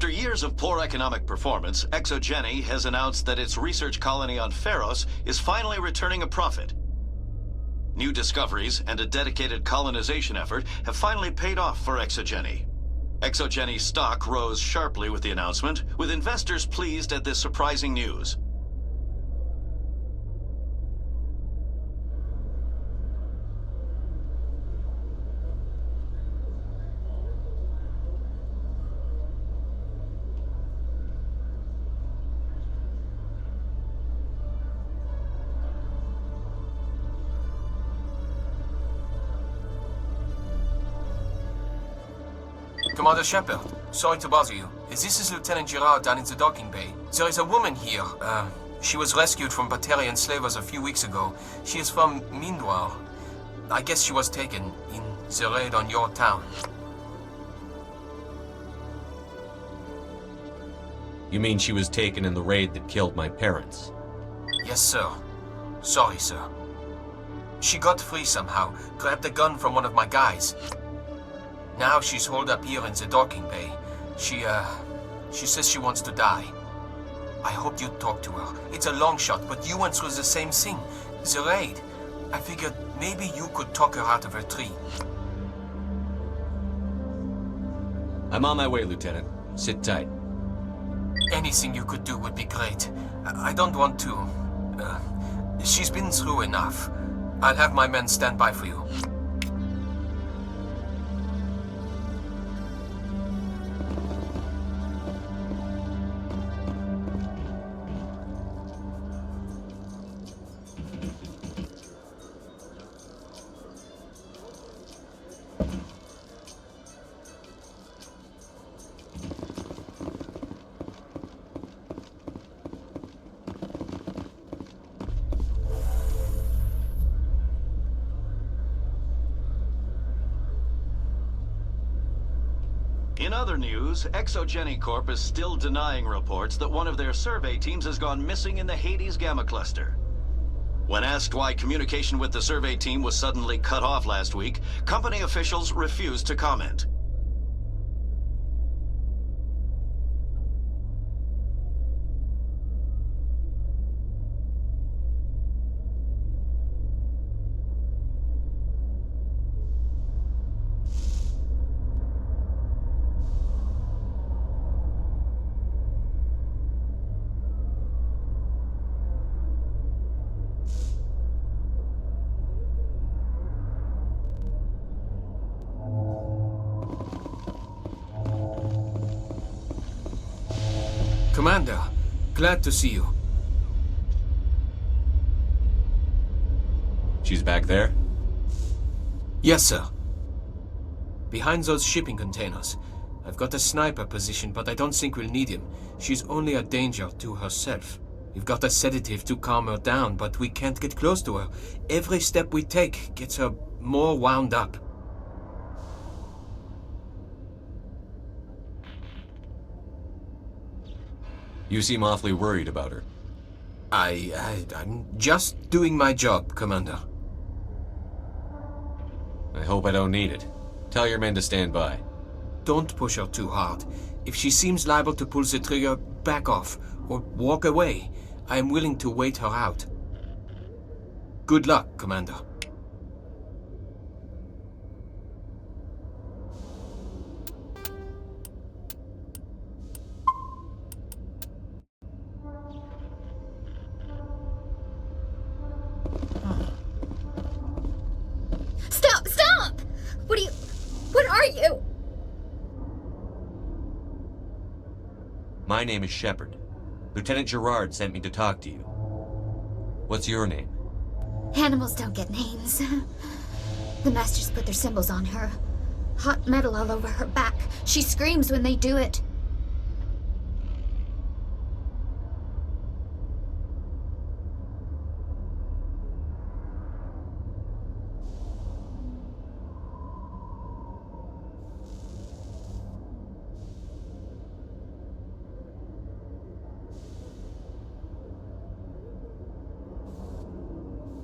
After years of poor economic performance, Exogeny has announced that its research colony on Pharos is finally returning a profit. New discoveries and a dedicated colonization effort have finally paid off for Exogeny. Exogeny stock rose sharply with the announcement, with investors pleased at this surprising news. Commander Shepard, sorry to bother you. This is Lieutenant Gerard down in the docking bay. There is a woman here. She was rescued from Batarian slavers a few weeks ago. She is from Mindwar. I guess she was taken in the raid on your town. You mean she was taken in the raid that killed my parents? Yes, sir. Sorry, sir. She got free somehow, grabbed a gun from one of my guys. Now she's holed up here in the docking bay. She says she wants to die. I hope you'd talk to her. It's a long shot, but you went through the same thing. The raid. I figured maybe you could talk her out of her tree. I'm on my way, Lieutenant. Sit tight. Anything you could do would be great. I don't want to... she's been through enough. I'll have my men stand by for you. In other news, Exogeny Corp is still denying reports that one of their survey teams has gone missing in the Hades Gamma Cluster. When asked why communication with the survey team was suddenly cut off last week, company officials refused to comment. Commander, glad to see you. She's back there? Yes, sir. Behind those shipping containers. I've got a sniper position, but I don't think we'll need him. She's only a danger to herself. We've got a sedative to calm her down, but we can't get close to her. Every step we take gets her more wound up. You seem awfully worried about her. I'm just doing my job, Commander. I hope I don't need it. Tell your men to stand by. Don't push her too hard. If she seems liable to pull the trigger, back off, or walk away. I am willing to wait her out. Good luck, Commander. Stop! What are you? My name is Shepard. Lieutenant Gerard sent me to talk to you. What's your name? Animals don't get names. The Masters put their symbols on her. Hot metal all over her back. She screams when they do it.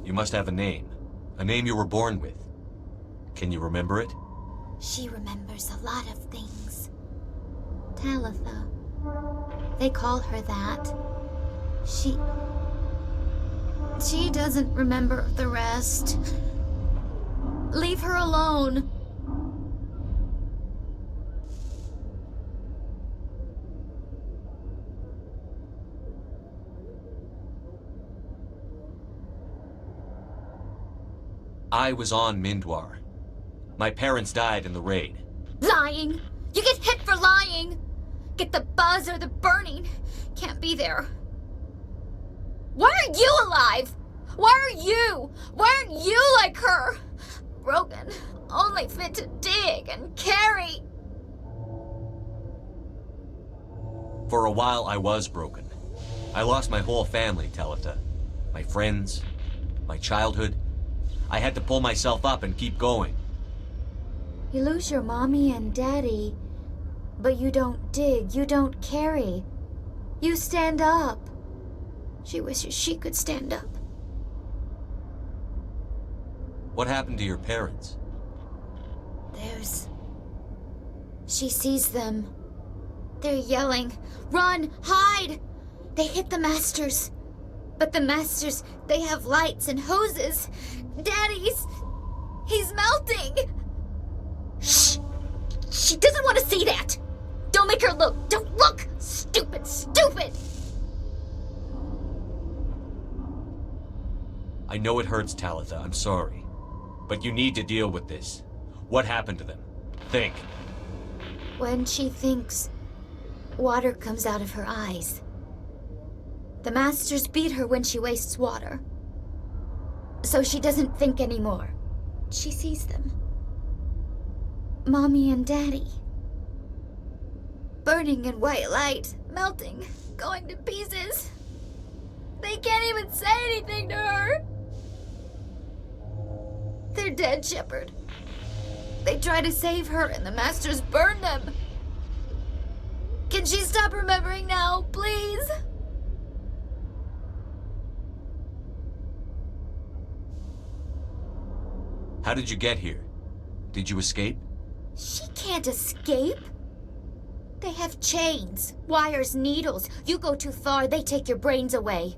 You must have a name. A name you were born with. Can you remember it? She remembers a lot of things. Talitha. They call her that. She doesn't remember the rest. Leave her alone. I was on Mindwar. My parents died in the raid. Lying! You get hit for lying! Get the buzz or the burning. Can't be there. Why are you alive? Why are you? Why aren't you like her? Broken, only fit to dig and carry. For a while, I was broken. I lost my whole family, Talitha. My friends, my childhood. I had to pull myself up and keep going. You lose your mommy and daddy, but you don't dig, you don't carry. You stand up. She wishes she could stand up. What happened to your parents? She sees them. They're yelling, "Run! Hide!" They hit the Masters. But the Masters, they have lights and hoses. He's melting! Shh! She doesn't want to see that! Don't make her look! Don't look! Stupid! I know it hurts, Talitha. I'm sorry. But you need to deal with this. What happened to them? Think. When she thinks, water comes out of her eyes. The Masters beat her when she wastes water. So she doesn't think anymore. She sees them. Mommy and Daddy. Burning in white light, melting, going to pieces. They can't even say anything to her. They're dead, Shepard. They try to save her and the Masters burn them. Can she stop remembering now, please? How did you get here? Did you escape? She can't escape. They have chains, wires, needles. You go too far, they take your brains away.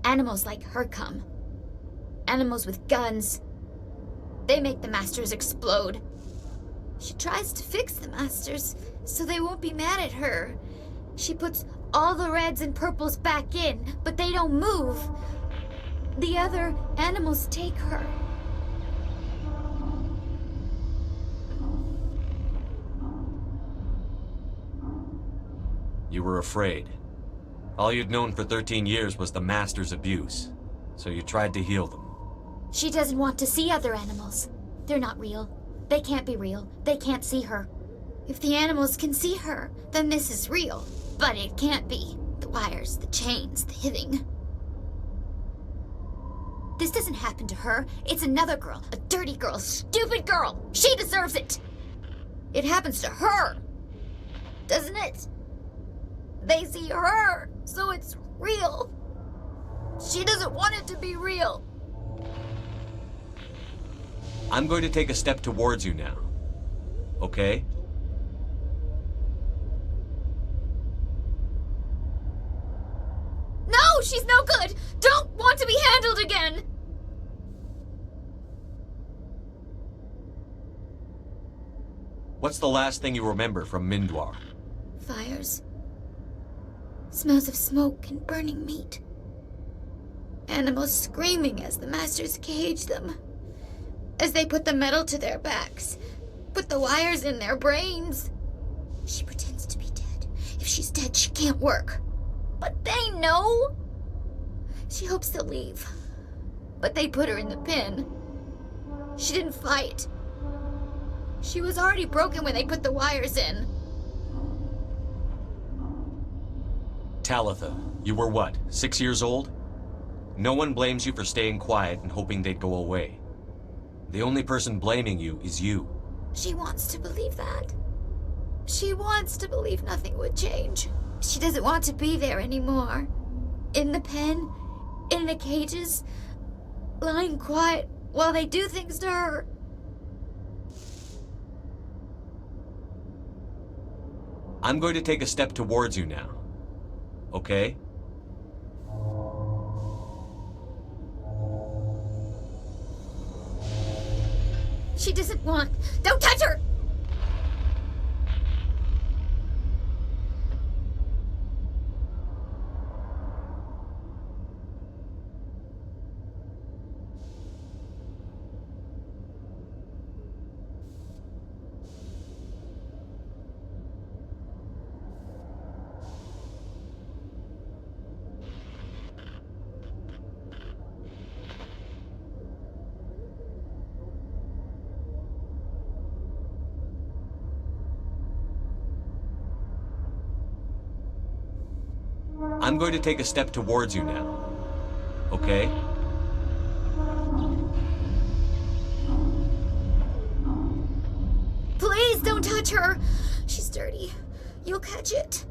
Animals like her come. Animals with guns. They make the Masters explode. She tries to fix the Masters so they won't be mad at her. She puts all the reds and purples back in, but they don't move. The other animals take her. You were afraid. All you'd known for 13 years was the Master's abuse, so you tried to heal them. She doesn't want to see other animals. They're not real. They can't be real. They can't see her. If the animals can see her, then this is real. But it can't be. The wires, the chains, the hitting. This doesn't happen to her. It's another girl. A dirty girl. Stupid girl. She deserves it. It happens to her. Doesn't it? They see her, so it's real. She doesn't want it to be real. I'm going to take a step towards you now. Okay? No, she's no good. Don't want to be handled again. What's the last thing you remember from Mindwar? Fires. Smells of smoke and burning meat. Animals screaming as the Masters cage them. As they put the metal to their backs. Put the wires in their brains. She pretends to be dead. If she's dead, she can't work. But they know. She hopes they'll leave. But they put her in the pen. She didn't fight. She was already broken when they put the wires in. Talitha, you were what, 6 years old? No one blames you for staying quiet and hoping they'd go away. The only person blaming you is you. She wants to believe that. She wants to believe nothing would change. She doesn't want to be there anymore. In the pen, in the cages, lying quiet while they do things to her. I'm going to take a step towards you now. Okay? She doesn't want... Don't touch her! I'm going to take a step towards you now. Okay? Please don't touch her! She's dirty. You'll catch it.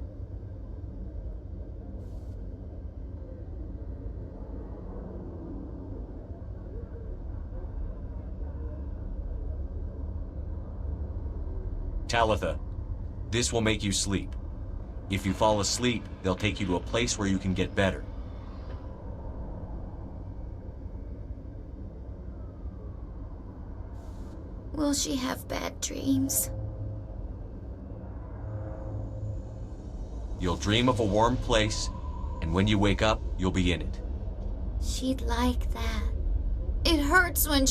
Talitha, this will make you sleep. If you fall asleep, they'll take you to a place where you can get better. Will she have bad dreams? You'll dream of a warm place, and when you wake up, you'll be in it. She'd like that. It hurts when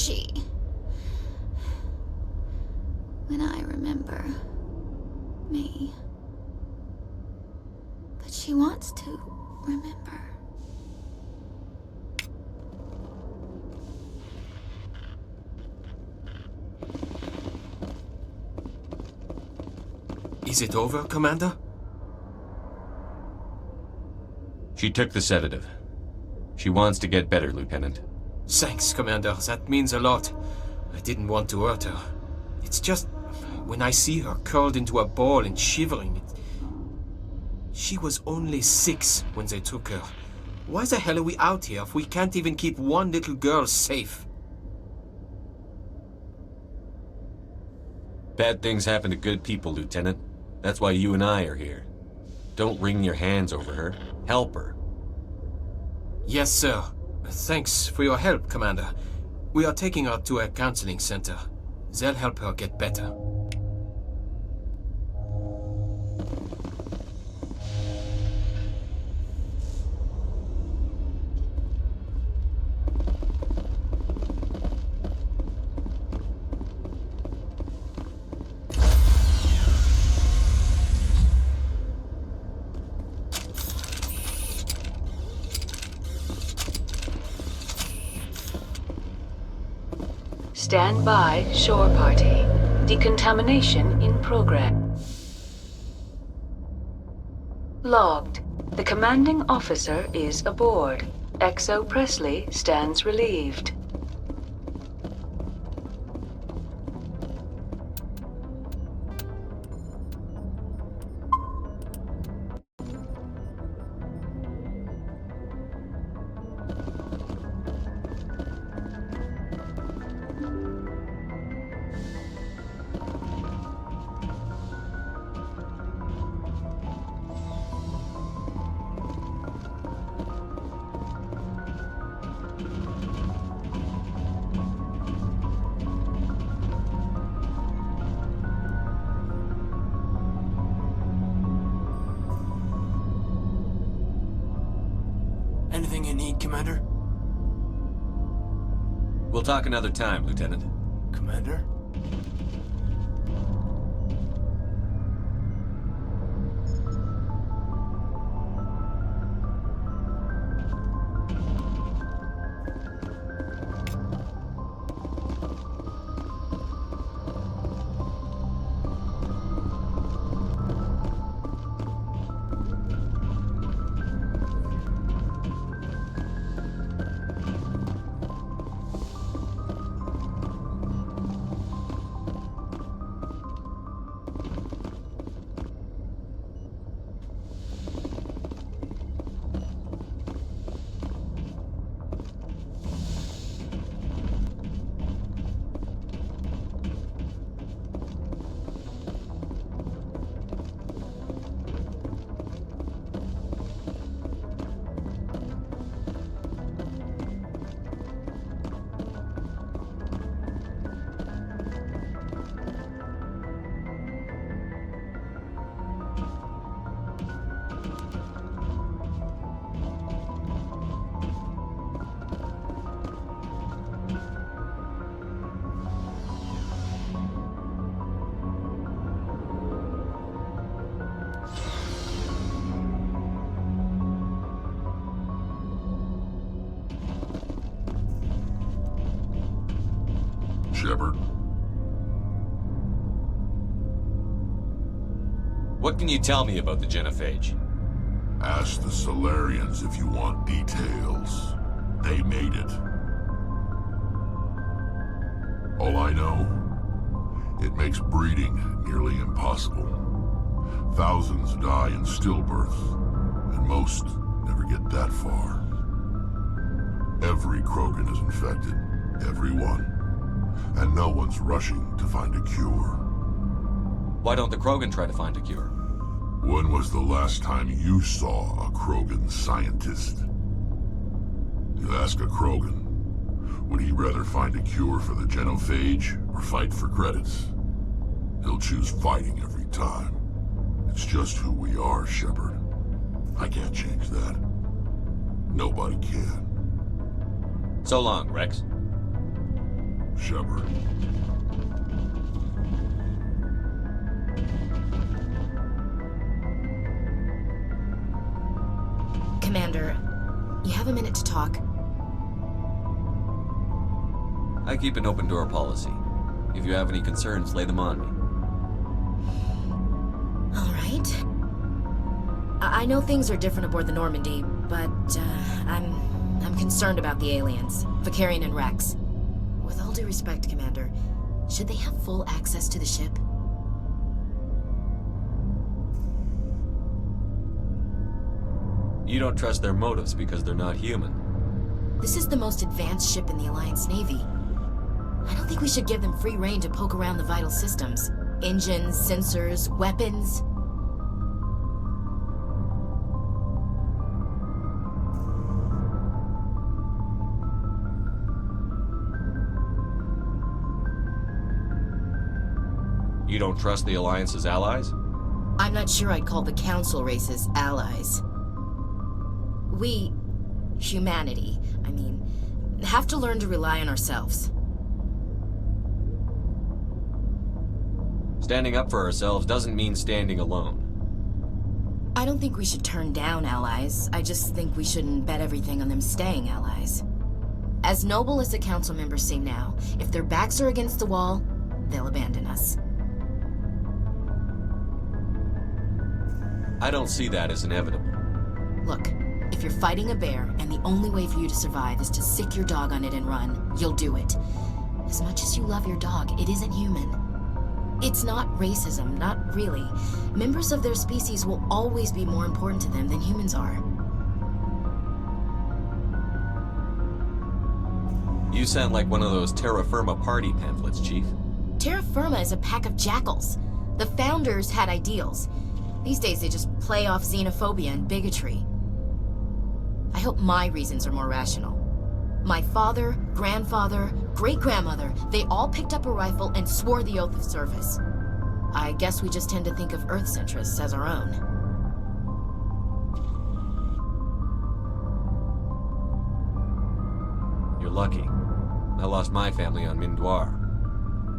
I remember me. But she wants to remember. Is it over, Commander? She took the sedative. She wants to get better, Lieutenant. Thanks, Commander. That means a lot. I didn't want to hurt her. It's just... when I see her curled into a ball and shivering... She was only 6 when they took her. Why the hell are we out here if we can't even keep one little girl safe? Bad things happen to good people, Lieutenant. That's why you and I are here. Don't wring your hands over her. Help her. Yes, sir. Thanks for your help, Commander. We are taking her to a counseling center. They'll help her get better. Stand by, shore party. Decontamination in progress. Logged. The commanding officer is aboard. XO Presley stands relieved. Anything you need, Commander? We'll talk another time, Lieutenant. Commander? Shepard. What can you tell me about the genophage? Ask the Solarians if you want details. They made it. All I know, it makes breeding nearly impossible. Thousands die in stillbirth, and most never get that far. Every Krogan is infected, every one. And no one's rushing to find a cure. Why don't the Krogan try to find a cure? When was the last time you saw a Krogan scientist? You ask a Krogan, would he rather find a cure for the genophage or fight for credits? He'll choose fighting every time. It's just who we are, Shepard. I can't change that. Nobody can. So long, Rex. Shepard. Commander, you have a minute to talk? I keep an open door policy. If you have any concerns, lay them on me. All right. I know things are different aboard the Normandy, but I'm concerned about the aliens, Vakarian and Rex. With all due respect, Commander, should they have full access to the ship? You don't trust their motives because they're not human. This is the most advanced ship in the Alliance Navy. I don't think we should give them free rein to poke around the vital systems. Engines, sensors, weapons. You don't trust the Alliance's allies? I'm not sure I'd call the Council races allies. We, humanity, have to learn to rely on ourselves. Standing up for ourselves doesn't mean standing alone. I don't think we should turn down allies. I just think we shouldn't bet everything on them staying allies. As noble as the Council members say now, if their backs are against the wall, they'll abandon us. I don't see that as inevitable. Look, if you're fighting a bear and the only way for you to survive is to sick your dog on it and run, you'll do it. As much as you love your dog, it isn't human. It's not racism, not really. Members of their species will always be more important to them than humans are. You sound like one of those terra firma party pamphlets, Chief. Terra firma is a pack of jackals. The founders had ideals. These days they just play off xenophobia and bigotry. I hope my reasons are more rational. My father, grandfather, great-grandmother, they all picked up a rifle and swore the oath of service. I guess we just tend to think of Earth's interests as our own. You're lucky. I lost my family on Mindoir.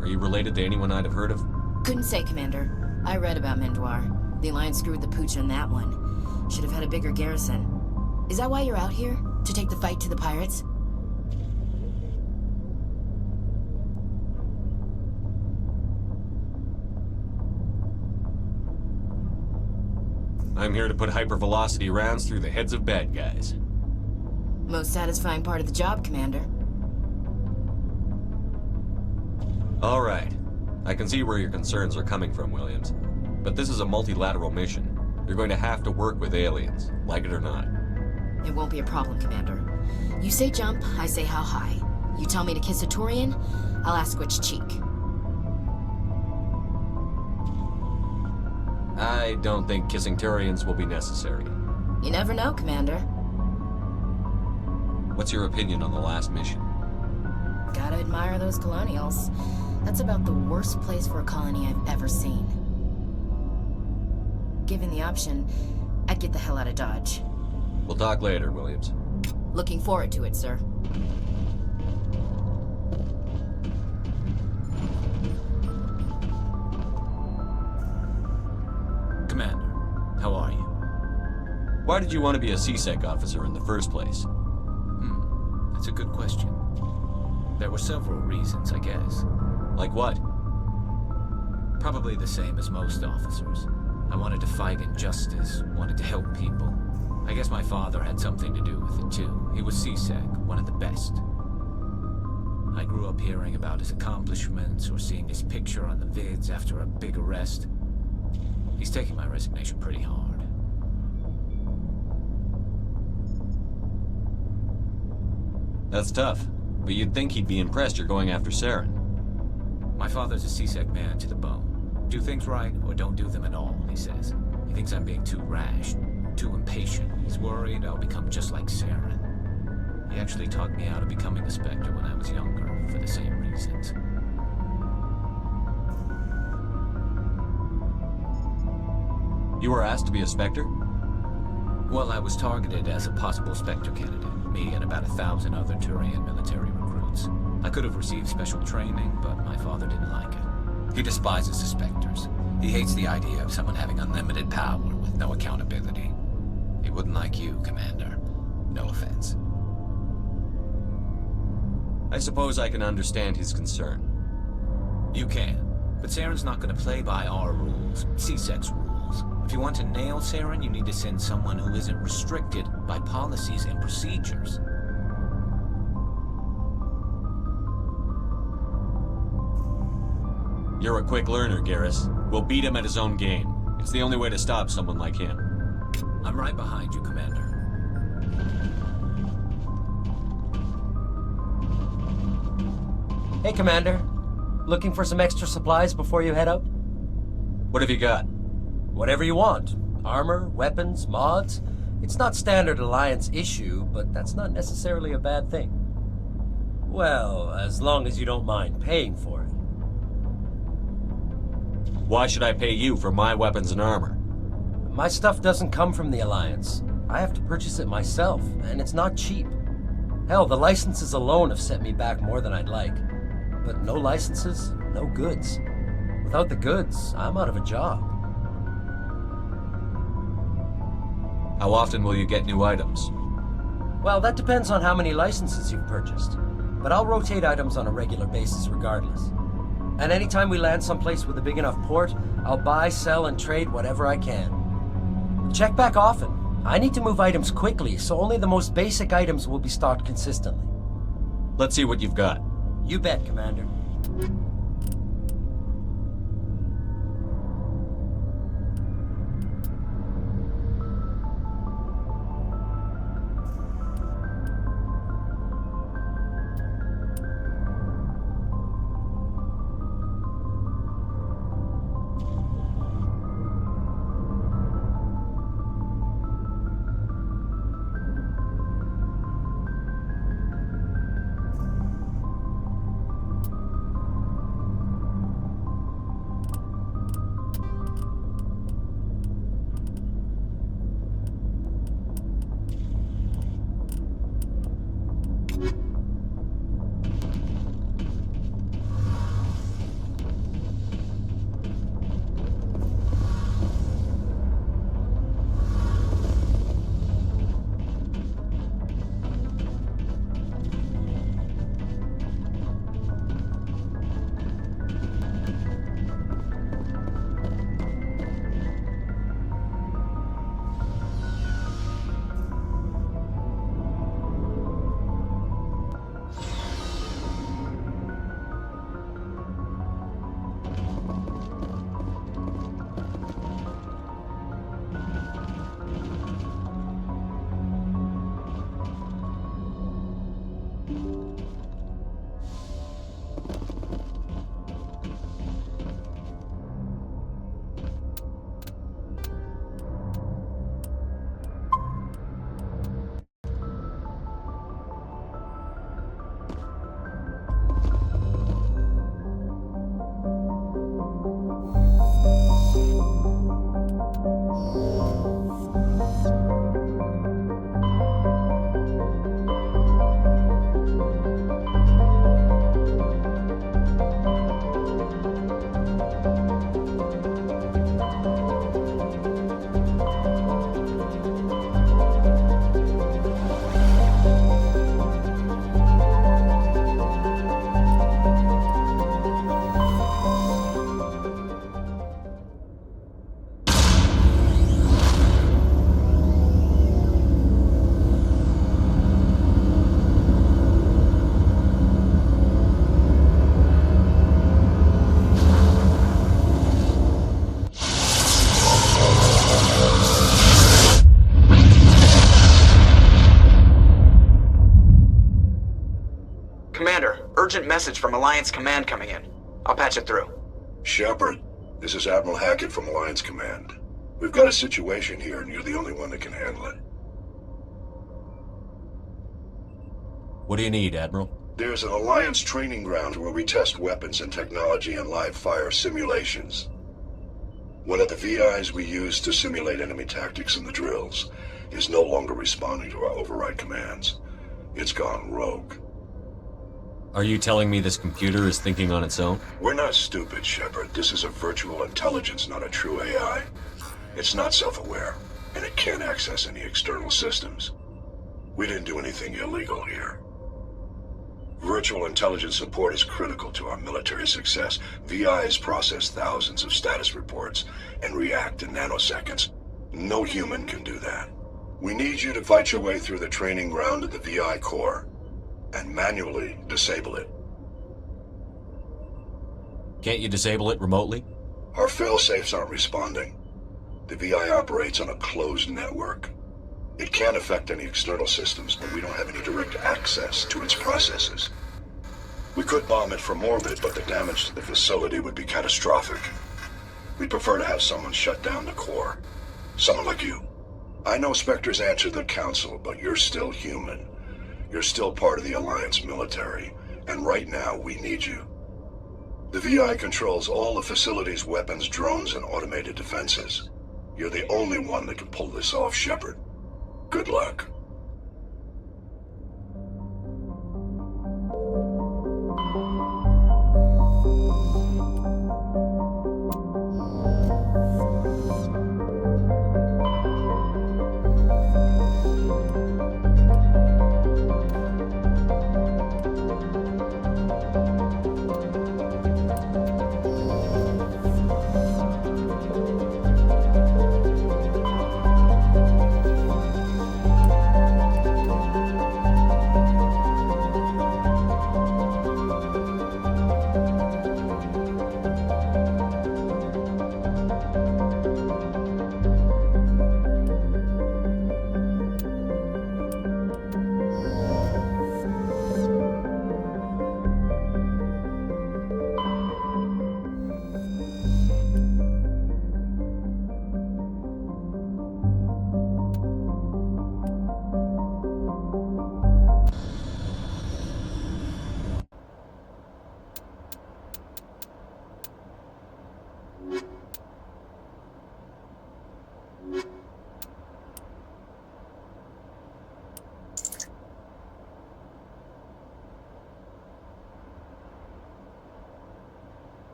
Are you related to anyone I'd have heard of? Couldn't say, Commander. I read about Mindoir. The Alliance screwed the pooch on that one. Should have had a bigger garrison. Is that why you're out here? To take the fight to the pirates? I'm here to put hypervelocity rounds through the heads of bad guys. Most satisfying part of the job, Commander. All right. I can see where your concerns are coming from, Williams. But this is a multilateral mission. You're going to have to work with aliens, like it or not. It won't be a problem, Commander. You say jump, I say how high. You tell me to kiss a Turian, I'll ask which cheek. I don't think kissing Turians will be necessary. You never know, Commander. What's your opinion on the last mission? Gotta admire those colonials. That's about the worst place for a colony I've ever seen. Given the option, I'd get the hell out of Dodge. We'll talk later, Williams. Looking forward to it, sir. Commander, how are you? Why did you want to be a CSEC officer in the first place? That's a good question. There were several reasons, I guess. Like what? Probably the same as most officers. I wanted to fight injustice, wanted to help people. I guess my father had something to do with it too. He was CSEC, one of the best. I grew up hearing about his accomplishments or seeing his picture on the vids after a big arrest. He's taking my resignation pretty hard. That's tough. But you'd think he'd be impressed you're going after Saren. My father's a CSEC man to the bone. Do things right or don't do them at all, he says. He thinks I'm being too rash, too impatient. He's worried I'll become just like Saren. He actually taught me how to becoming a Spectre when I was younger, for the same reasons. You were asked to be a Spectre? Well, I was targeted as a possible Spectre candidate. Me and about 1,000 other Turian military recruits. I could have received special training, but my father didn't like it. He despises the Spectres. He hates the idea of someone having unlimited power with no accountability. He wouldn't like you, Commander. No offense. I suppose I can understand his concern. You can, but Saren's not going to play by our rules, CSEC's rules. If you want to nail Saren, you need to send someone who isn't restricted by policies and procedures. You're a quick learner, Garrus. We'll beat him at his own game. It's the only way to stop someone like him. I'm right behind you, Commander. Hey, Commander. Looking for some extra supplies before you head out? What have you got? Whatever you want. Armor, weapons, mods. It's not standard Alliance issue, but that's not necessarily a bad thing. Well, as long as you don't mind paying for it. Why should I pay you for my weapons and armor? My stuff doesn't come from the Alliance. I have to purchase it myself, and it's not cheap. Hell, the licenses alone have set me back more than I'd like. But no licenses, no goods. Without the goods, I'm out of a job. How often will you get new items? Well, that depends on how many licenses you've purchased. But I'll rotate items on a regular basis regardless. And anytime we land someplace with a big enough port, I'll buy, sell, and trade whatever I can. Check back often. I need to move items quickly, so only the most basic items will be stocked consistently. Let's see what you've got. You bet, Commander. urgent message from Alliance Command coming in. I'll patch it through. Shepard, this is Admiral Hackett from Alliance Command. We've got a situation here, and you're the only one that can handle it. What do you need, Admiral? There's an Alliance training ground where we test weapons and technology in live fire simulations. One of the VIs we use to simulate enemy tactics in the drills is no longer responding to our override commands. It's gone rogue. Are you telling me this computer is thinking on its own? We're not stupid, Shepard. This is a virtual intelligence, not a true AI. It's not self-aware, and it can't access any external systems. We didn't do anything illegal here. Virtual intelligence support is critical to our military success. VIs process thousands of status reports and react in nanoseconds. No human can do that. We need you to fight your way through the training ground of the VI core and manually disable it. Can't you disable it remotely? Our fail-safes aren't responding. The VI operates on a closed network. It can't affect any external systems, but we don't have any direct access to its processes. We could bomb it from orbit, but the damage to the facility would be catastrophic. We'd prefer to have someone shut down the core. Someone like you. I know Spectres answer the Council, but you're still human. You're still part of the Alliance military, and right now we need you. The VI controls all the facility's weapons, drones, and automated defenses. You're the only one that can pull this off, Shepard. Good luck.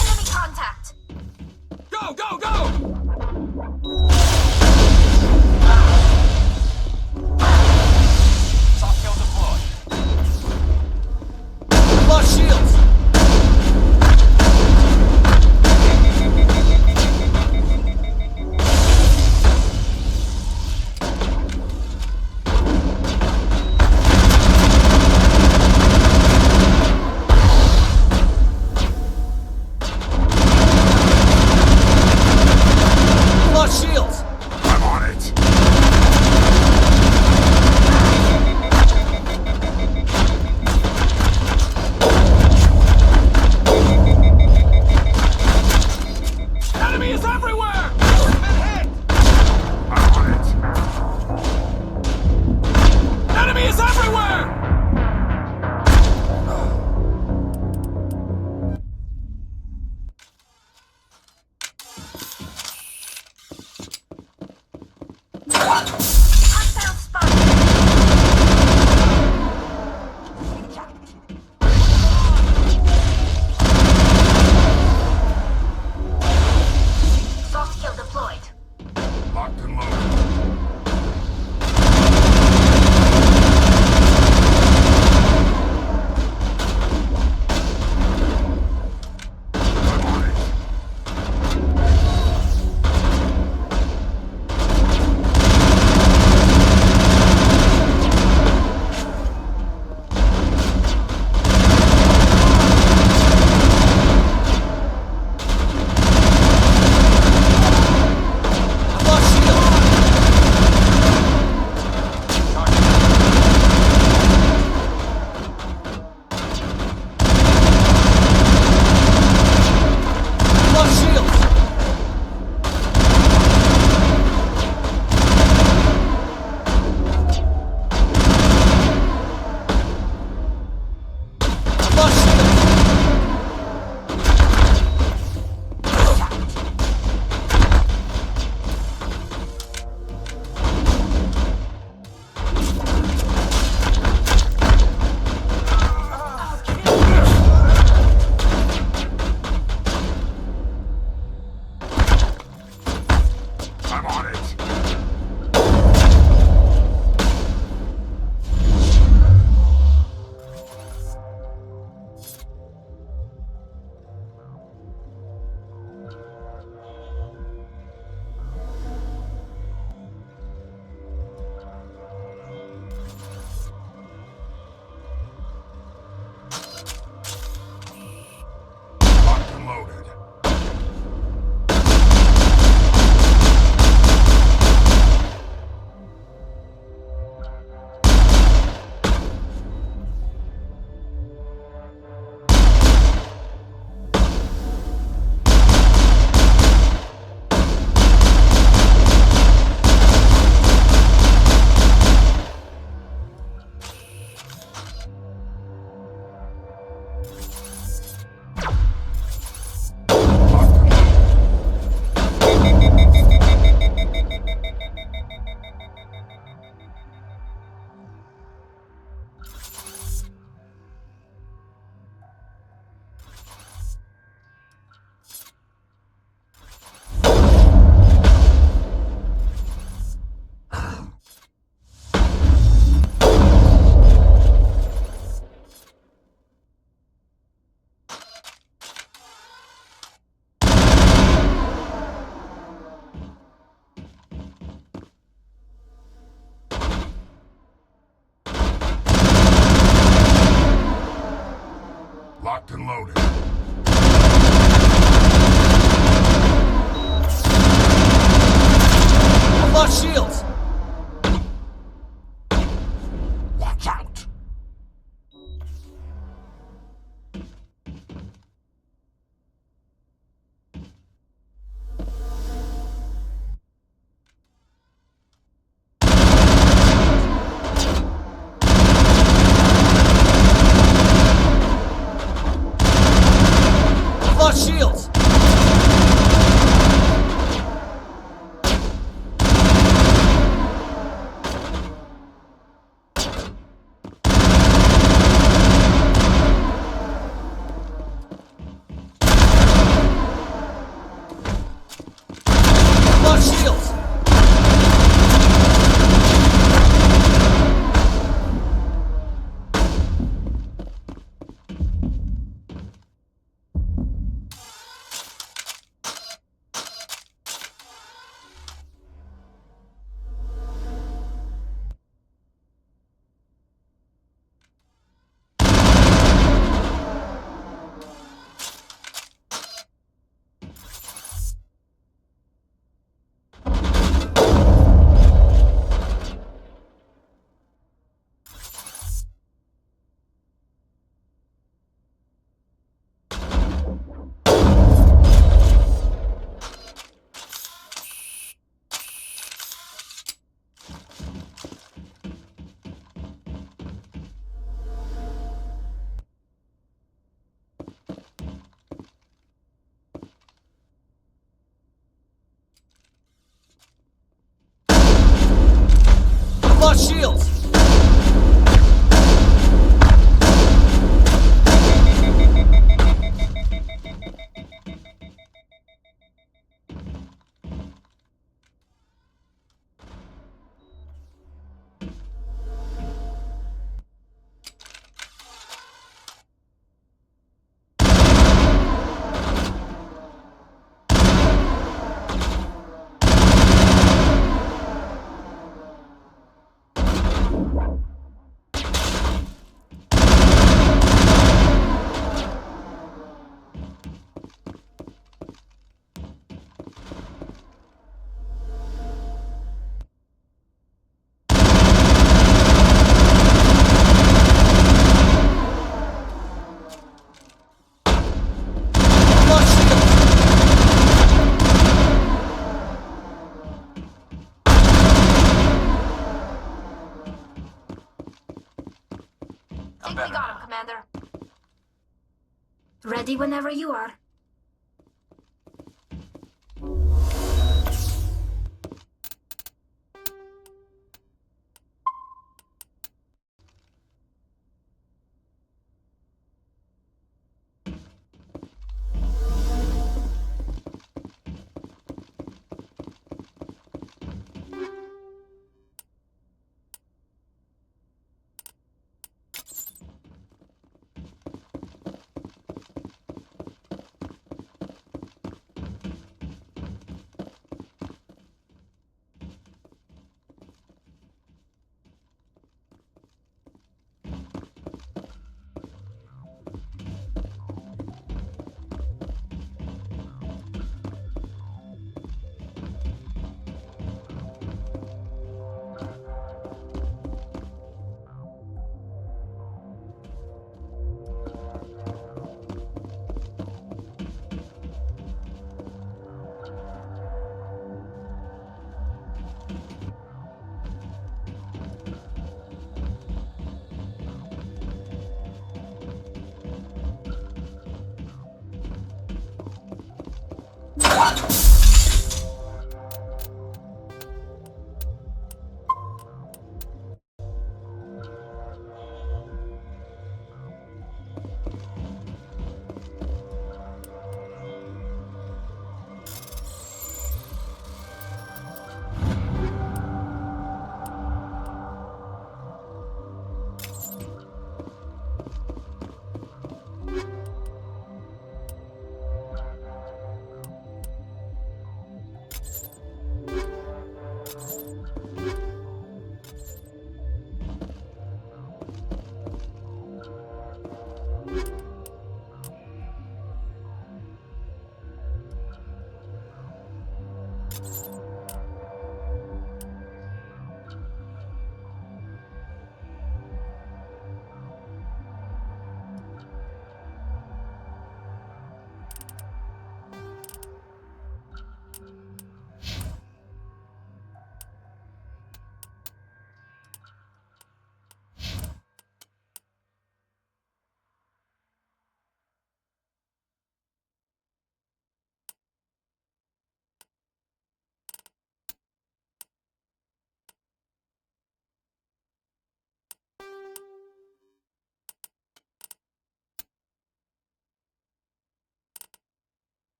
Enemy contact! Go, go, go! Soft kill deployed. Lost shields! Lost shields! I'm on it. Enemy is everywhere! Been hit! I'm on it. Enemy is everywhere! Hostile spotted! Soft kill deployed. Locked and loaded. I'm on it. I lost shields! Lost shields! Lost shields! I'm on it. Locked and loaded. Locked and loaded. Locked and loaded. I lost shields! Watch out. lost shields! Think we got him, Commander. Ready whenever you are.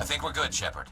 I think we're good, Shepard.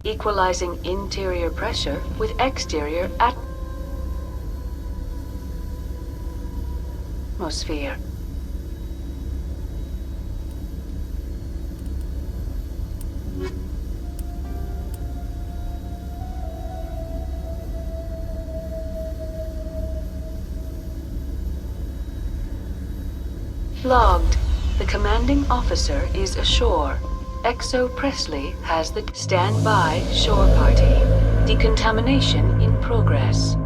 Equalizing interior pressure with exterior atmosphere. Logged. The commanding officer is ashore. XO Presley has the standby shore party. Decontamination in progress.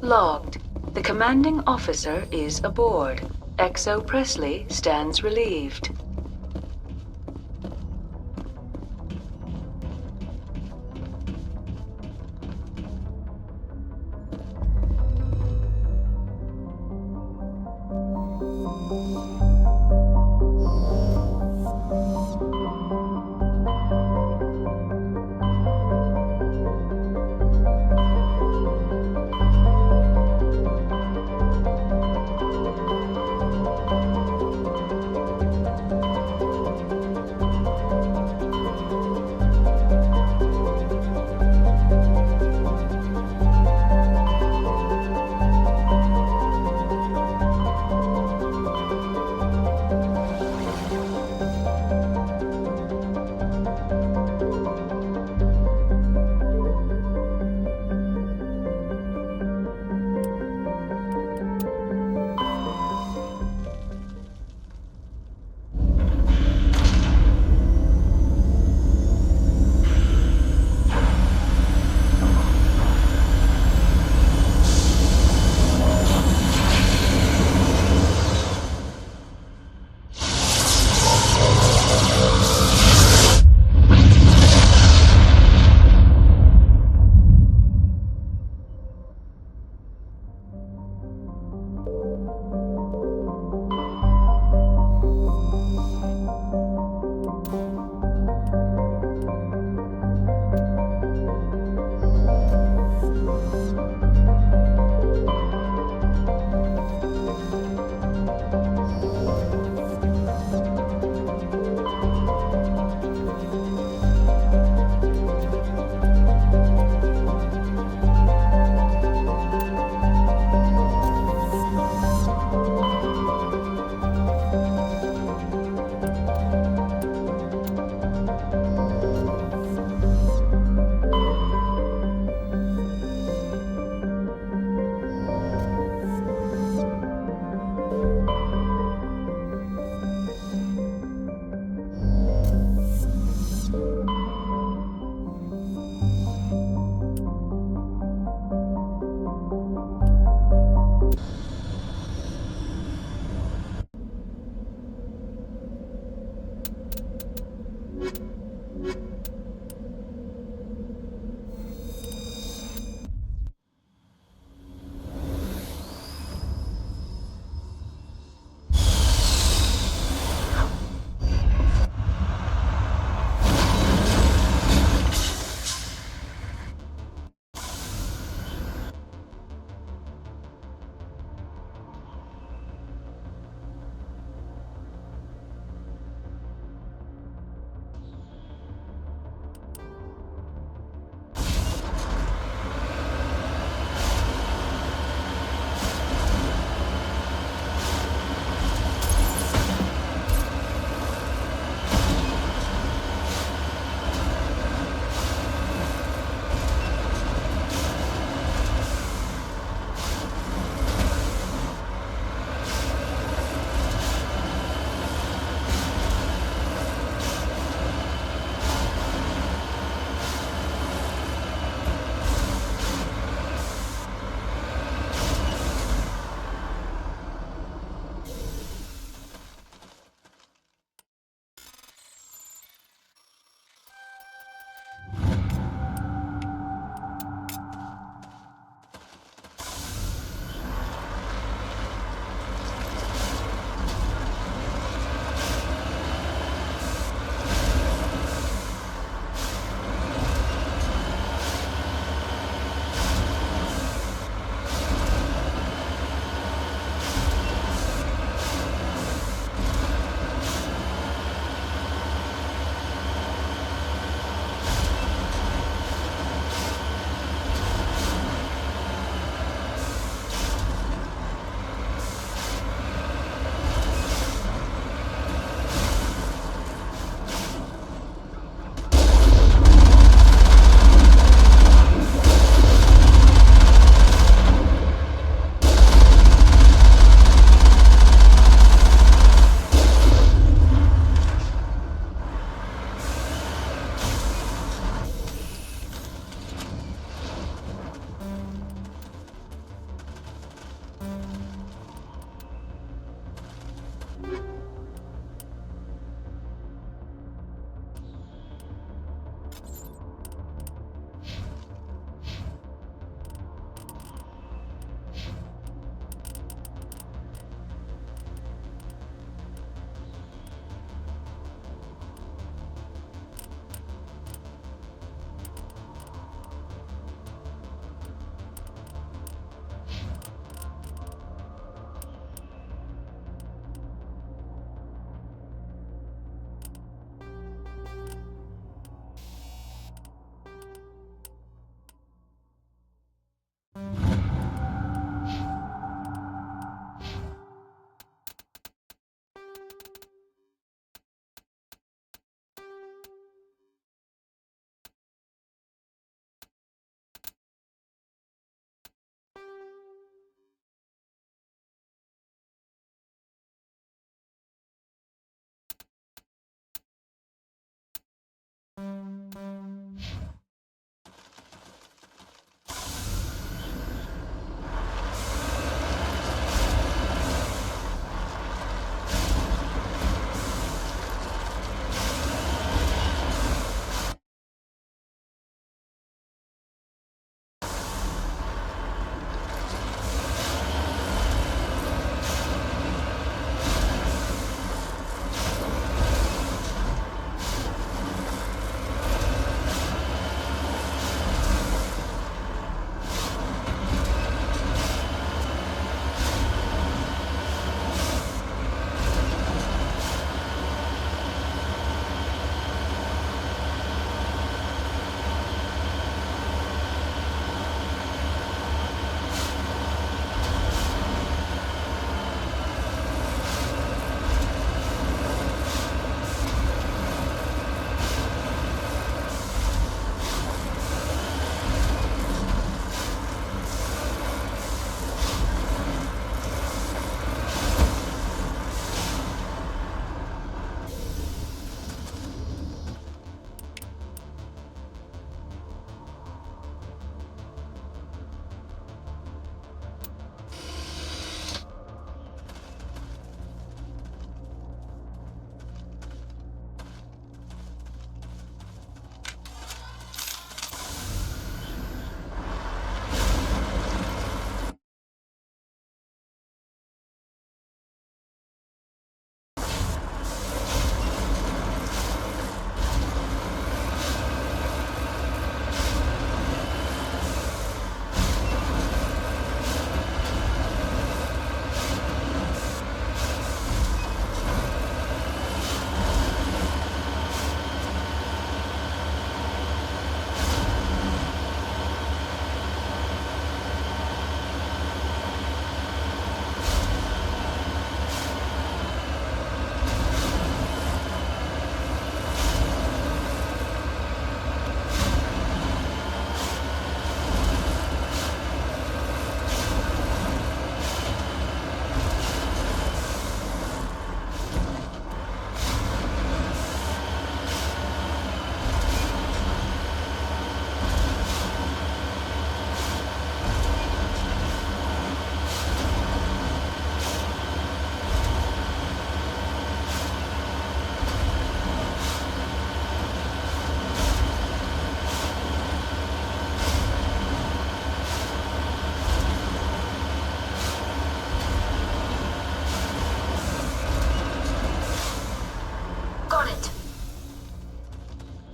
Logged. The commanding officer is aboard. XO Presley stands relieved.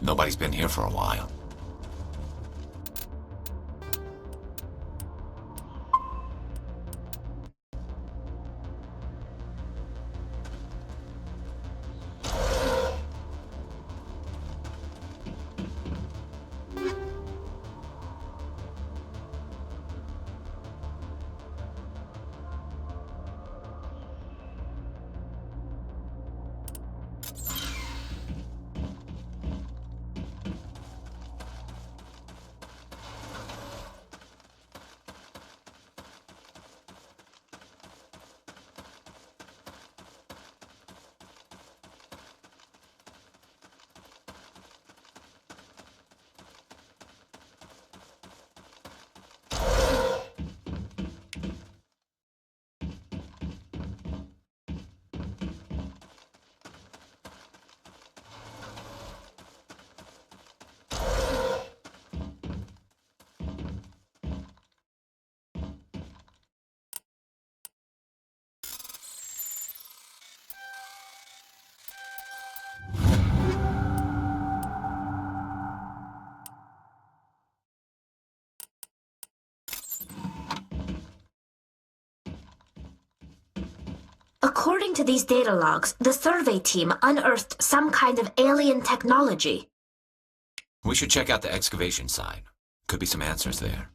Nobody's been here for a while. According to these data logs, the survey team unearthed some kind of alien technology. We should check out the excavation site. Could be some answers there.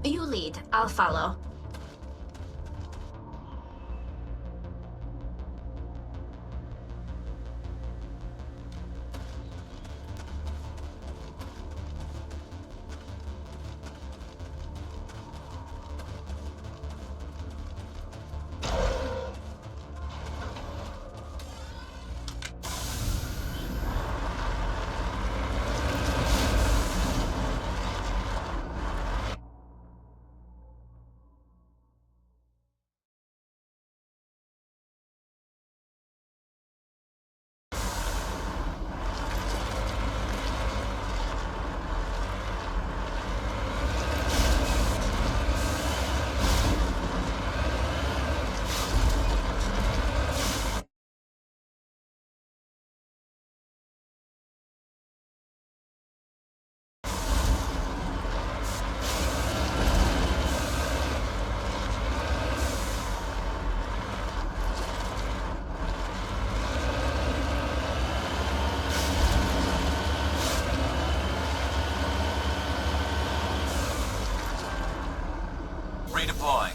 You lead, I'll follow. Redeploying.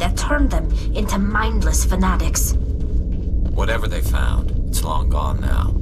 That turned them into mindless fanatics. Whatever they found, it's long gone now.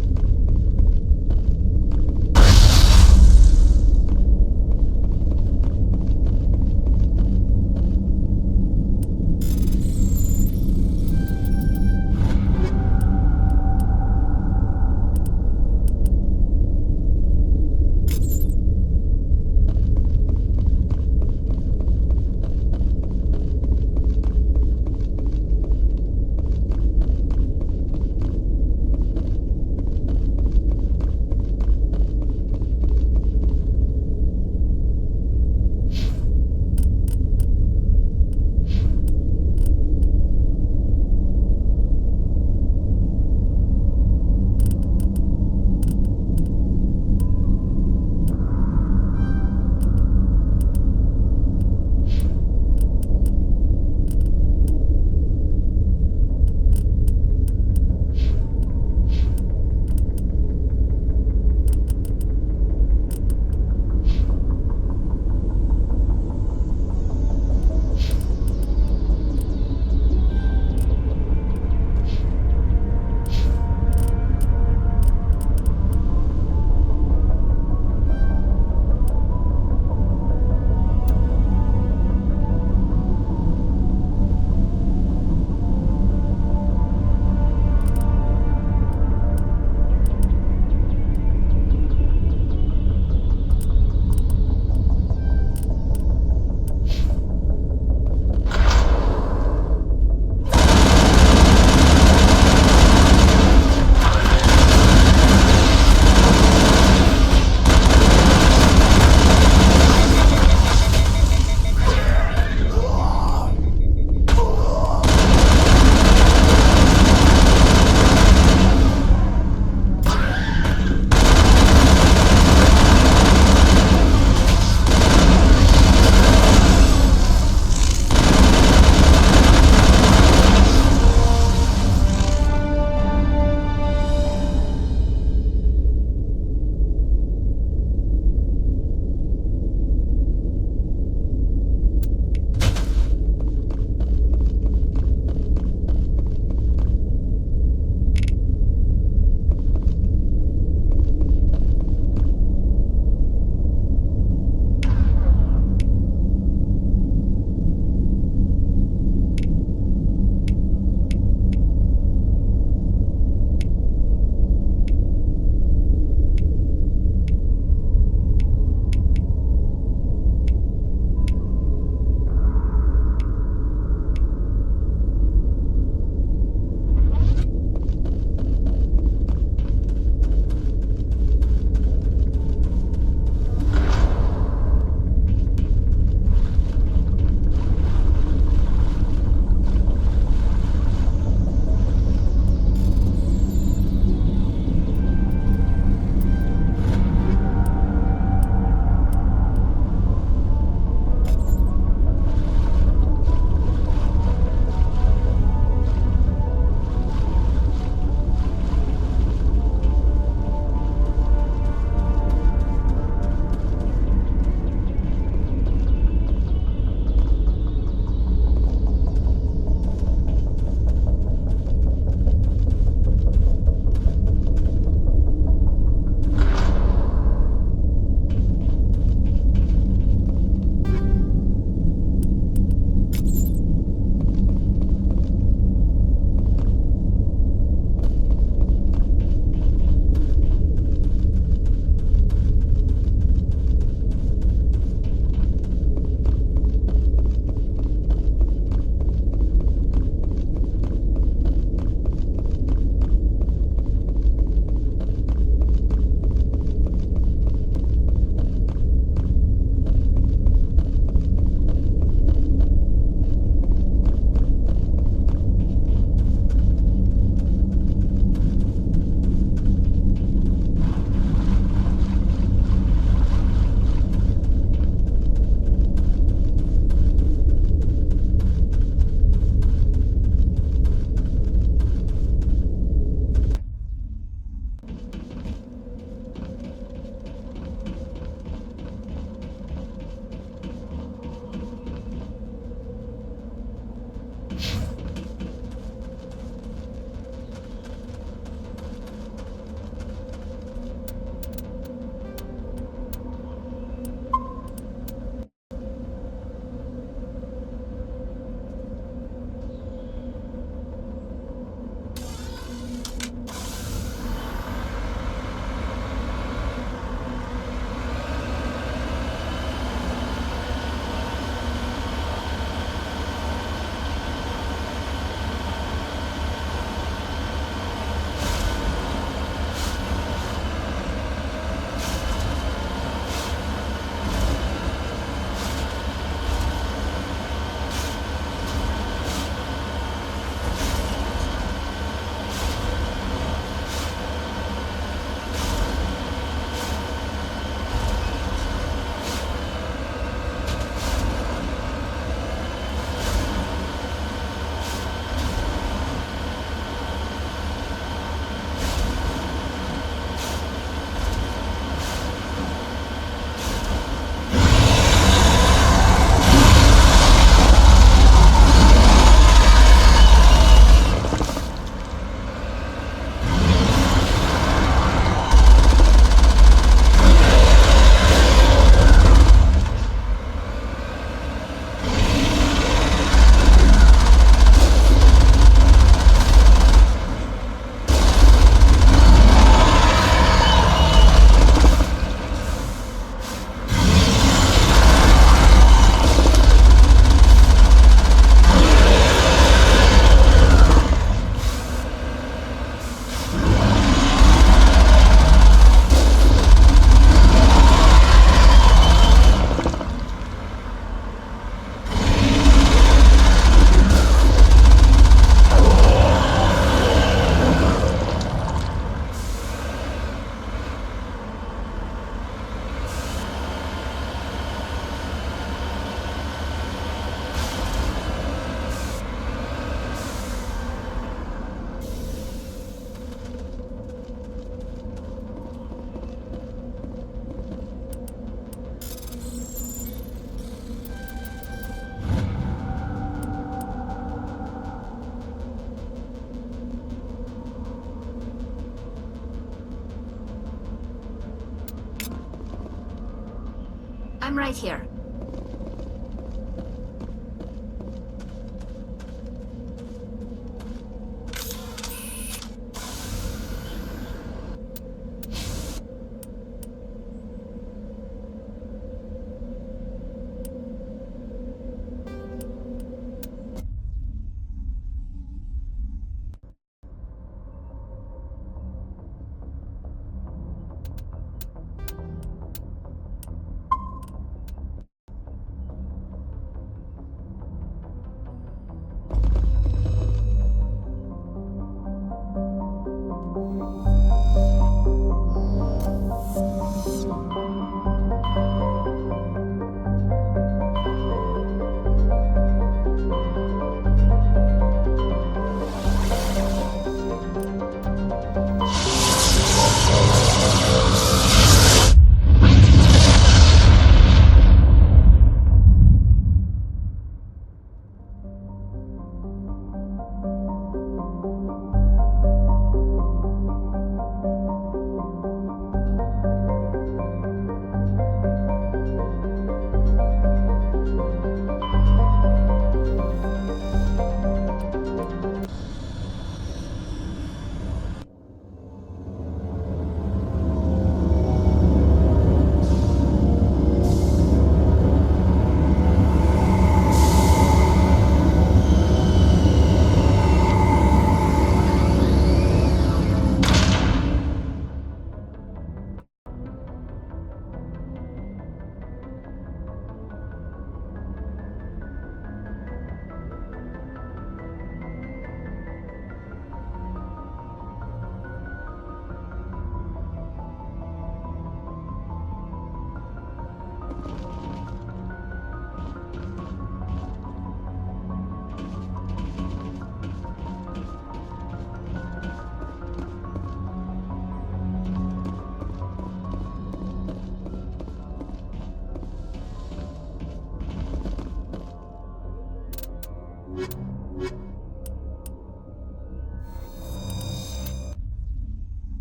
I'm right here.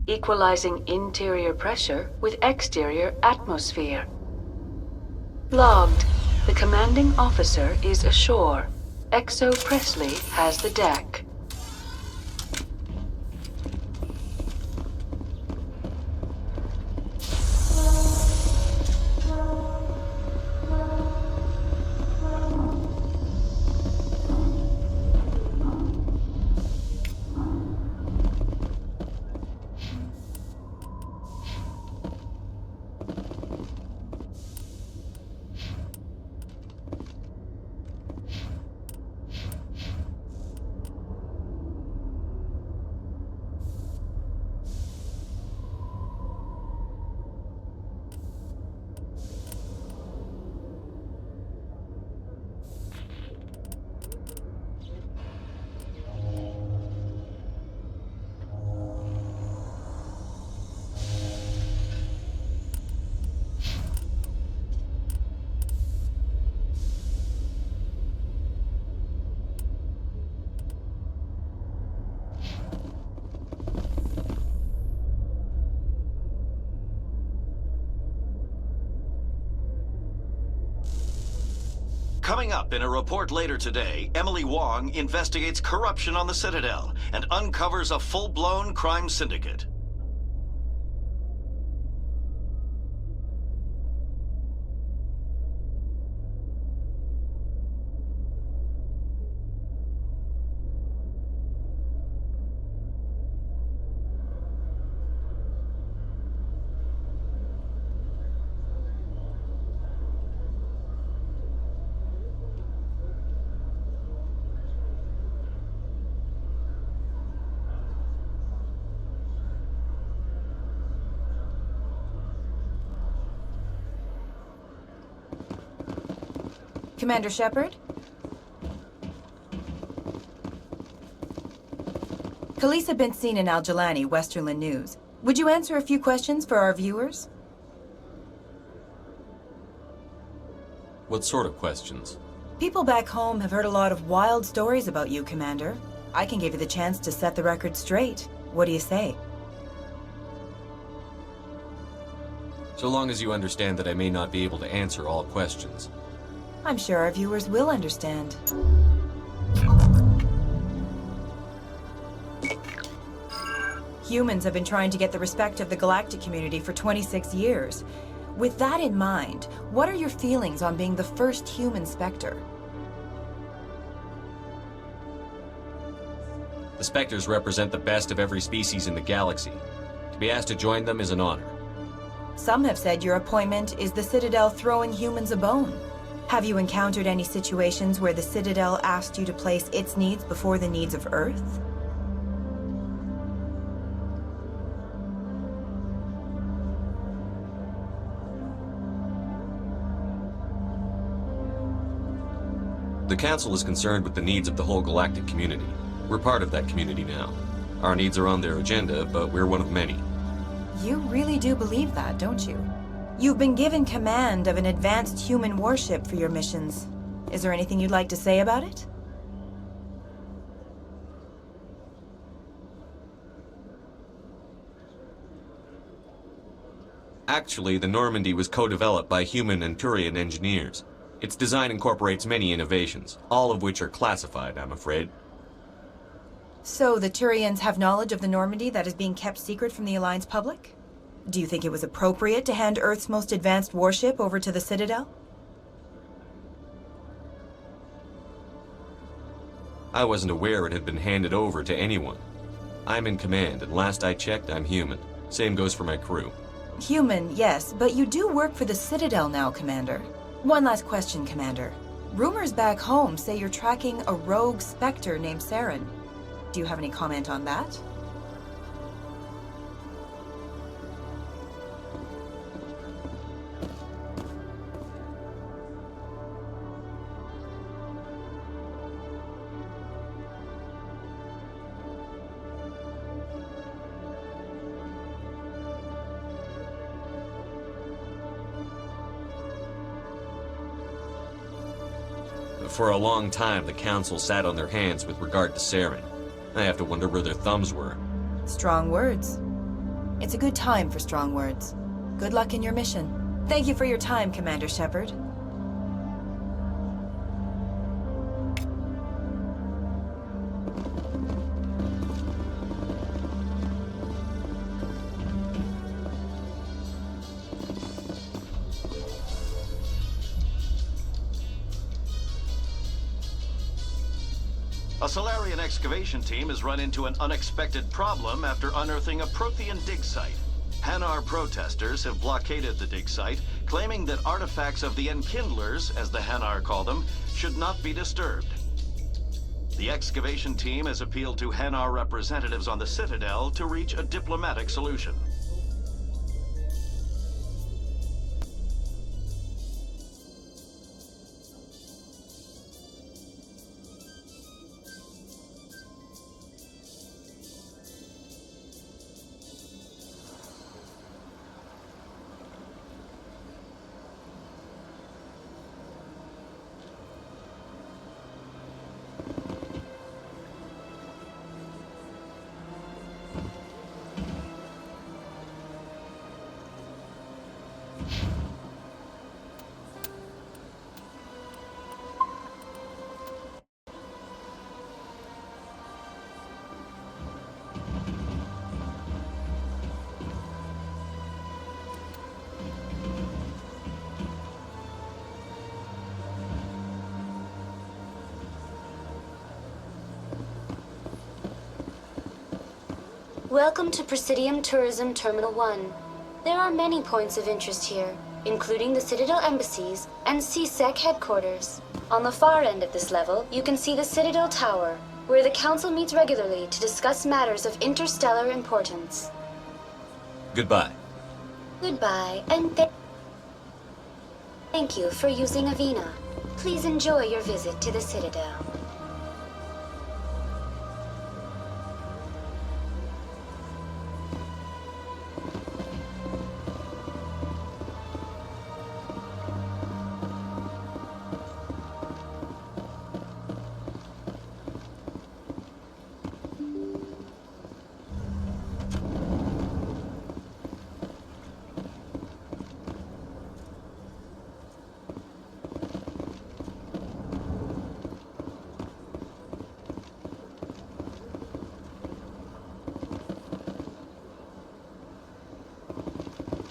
Equalizing interior pressure with exterior atmosphere. Logged. The commanding officer is ashore. XO Presley has the deck. Coming up in a report later today, Emily Wong investigates corruption on the Citadel and uncovers a full-blown crime syndicate. Commander Shepard? Khaleesa been seen in Al-Jalani, Westerland News. Would you answer a few questions for our viewers? What sort of questions? People back home have heard a lot of wild stories about you, Commander. I can give you the chance to set the record straight. What do you say? So long as you understand that I may not be able to answer all questions. I'm sure our viewers will understand. Humans have been trying to get the respect of the galactic community for 26 years. With that in mind, what are your feelings on being the first human Spectre? The Spectres represent the best of every species in the galaxy. To be asked to join them is an honor. Some have said your appointment is the Citadel throwing humans a bone. Have you encountered any situations where the Citadel asked you to place its needs before the needs of Earth? The Council is concerned with the needs of the whole galactic community. We're part of that community now. Our needs are on their agenda, but we're one of many. You really do believe that, don't you? You've been given command of an advanced human warship for your missions. Is there anything you'd like to say about it? Actually, the Normandy was co-developed by human and Turian engineers. Its design incorporates many innovations, all of which are classified, I'm afraid. So the Turians have knowledge of the Normandy that is being kept secret from the Alliance public? Do you think it was appropriate to hand Earth's most advanced warship over to the Citadel? I wasn't aware it had been handed over to anyone. I'm in command, and last I checked, I'm human. Same goes for my crew. Human, yes, but you do work for the Citadel now, Commander. One last question, Commander. Rumors back home say you're tracking a rogue Spectre named Saren. Do you have any comment on that? For a long time, the Council sat on their hands with regard to Saren. I have to wonder where their thumbs were. Strong words. It's a good time for strong words. Good luck in your mission. Thank you for your time, Commander Shepard. A Solarian excavation team has run into an unexpected problem after unearthing a Prothean dig site. Hanar protesters have blockaded the dig site, claiming that artifacts of the Enkindlers, as the Hanar call them, should not be disturbed. The excavation team has appealed to Hanar representatives on the Citadel to reach a diplomatic solution. Welcome to Presidium Tourism Terminal 1. There are many points of interest here, including the Citadel embassies and CSEC headquarters. On the far end of this level, you can see the Citadel Tower, where the Council meets regularly to discuss matters of interstellar importance. Goodbye. Goodbye, and thank you for using Avina. Please enjoy your visit to the Citadel.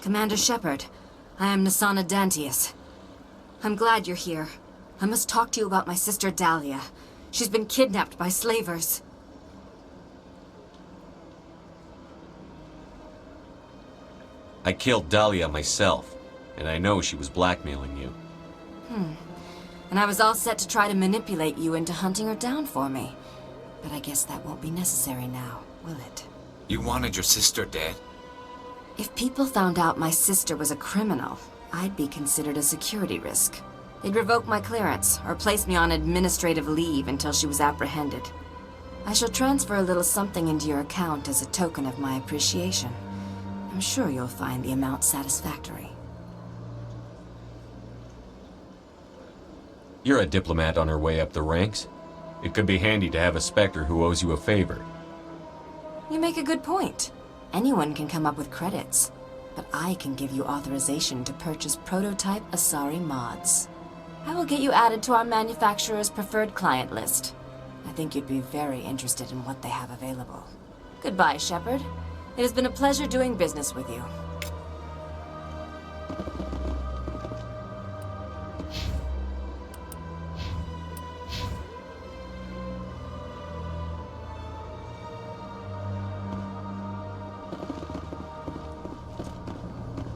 Commander Shepard, I am Nasana Dantius. I'm glad you're here. I must talk to you about my sister Dahlia. She's been kidnapped by slavers. I killed Dahlia myself, and I know she was blackmailing you. And I was all set to try to manipulate you into hunting her down for me. But I guess that won't be necessary now, will it? You wanted your sister dead? If people found out my sister was a criminal, I'd be considered a security risk. They'd revoke my clearance, or place me on administrative leave until she was apprehended. I shall transfer a little something into your account as a token of my appreciation. I'm sure you'll find the amount satisfactory. You're a diplomat on her way up the ranks. It could be handy to have a Spectre who owes you a favor. You make a good point. Anyone can come up with credits, but I can give you authorization to purchase prototype Asari mods. I will get you added to our manufacturer's preferred client list. I think you'd be very interested in what they have available. Goodbye, Shepard. It has been a pleasure doing business with you.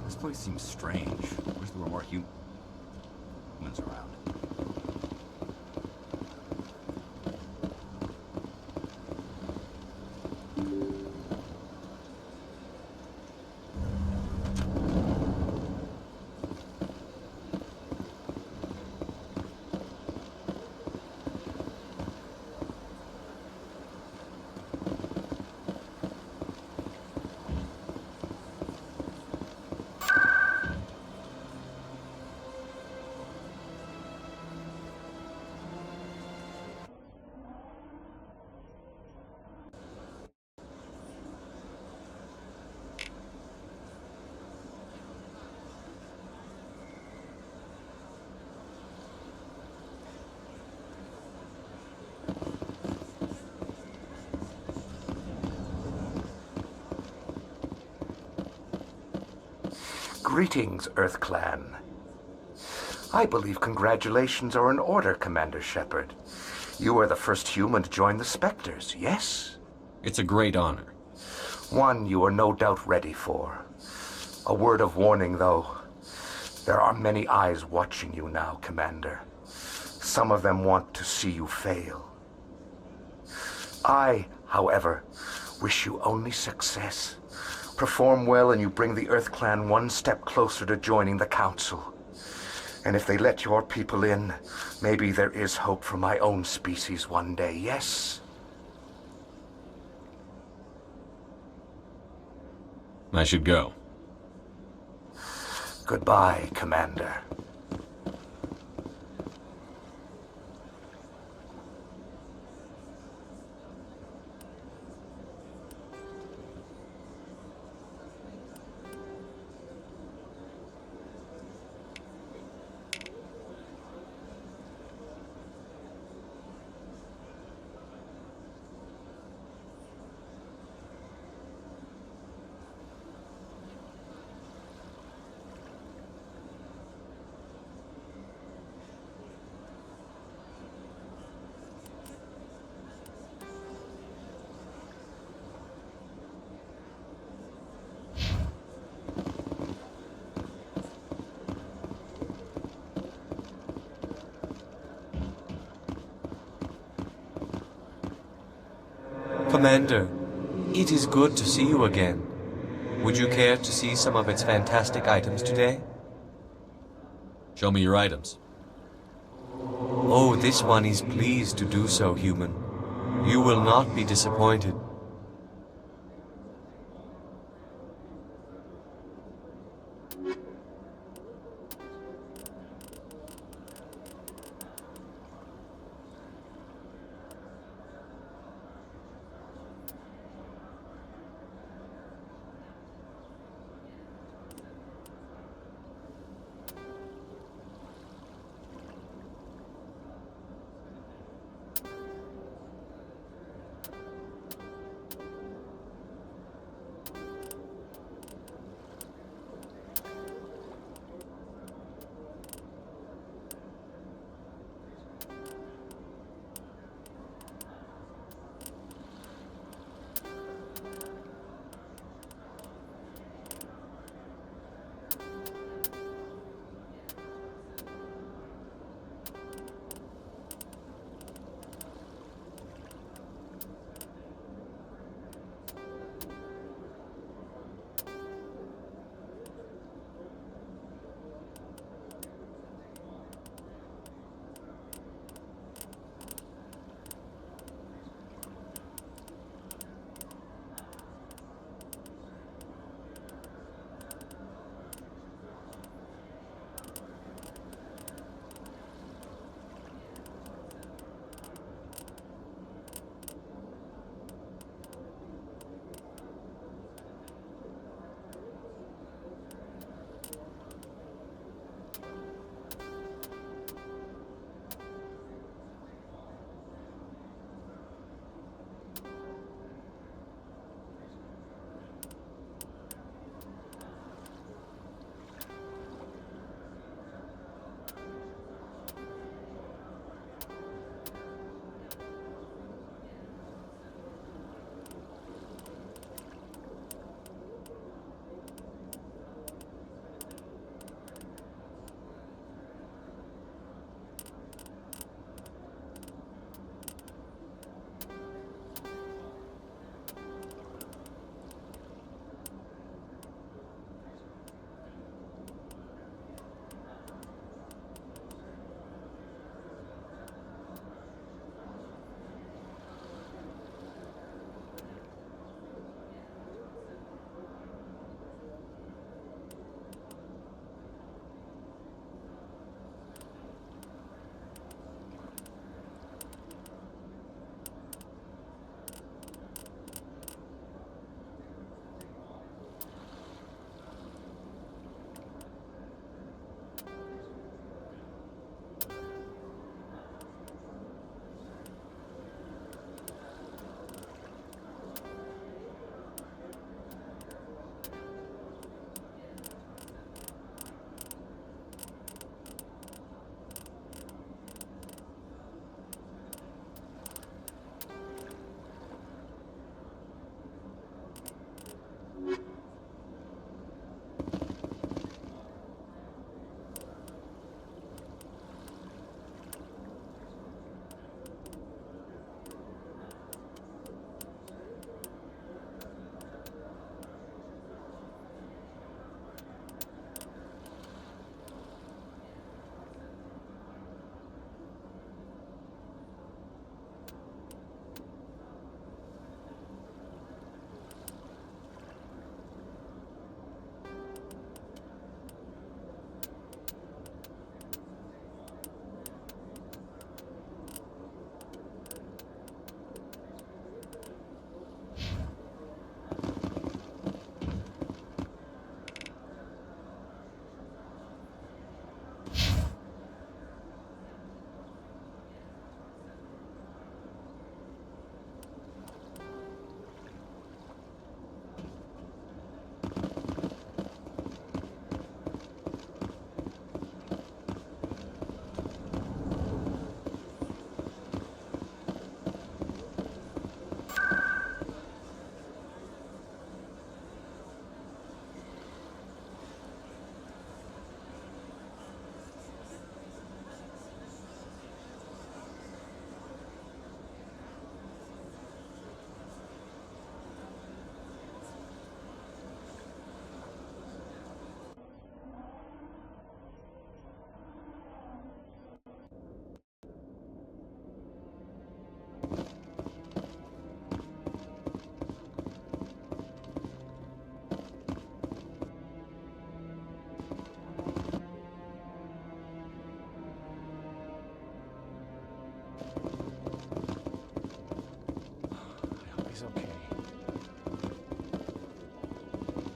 This place seems strange. Wish there were more humans around. Greetings, Earth Clan. I believe congratulations are in order, Commander Shepard. You are the first human to join the Spectres, yes? It's a great honor. One you are no doubt ready for. A word of warning, though. There are many eyes watching you now, Commander. Some of them want to see you fail. I, however, wish you only success. Perform well and you bring the Earth Clan one step closer to joining the Council. And if they let your people in, maybe there is hope for my own species one day, yes? I should go. Goodbye, Commander. Commander, it is good to see you again. Would you care to see some of its fantastic items today? Show me your items. Oh, this one is pleased to do so, human. You will not be disappointed.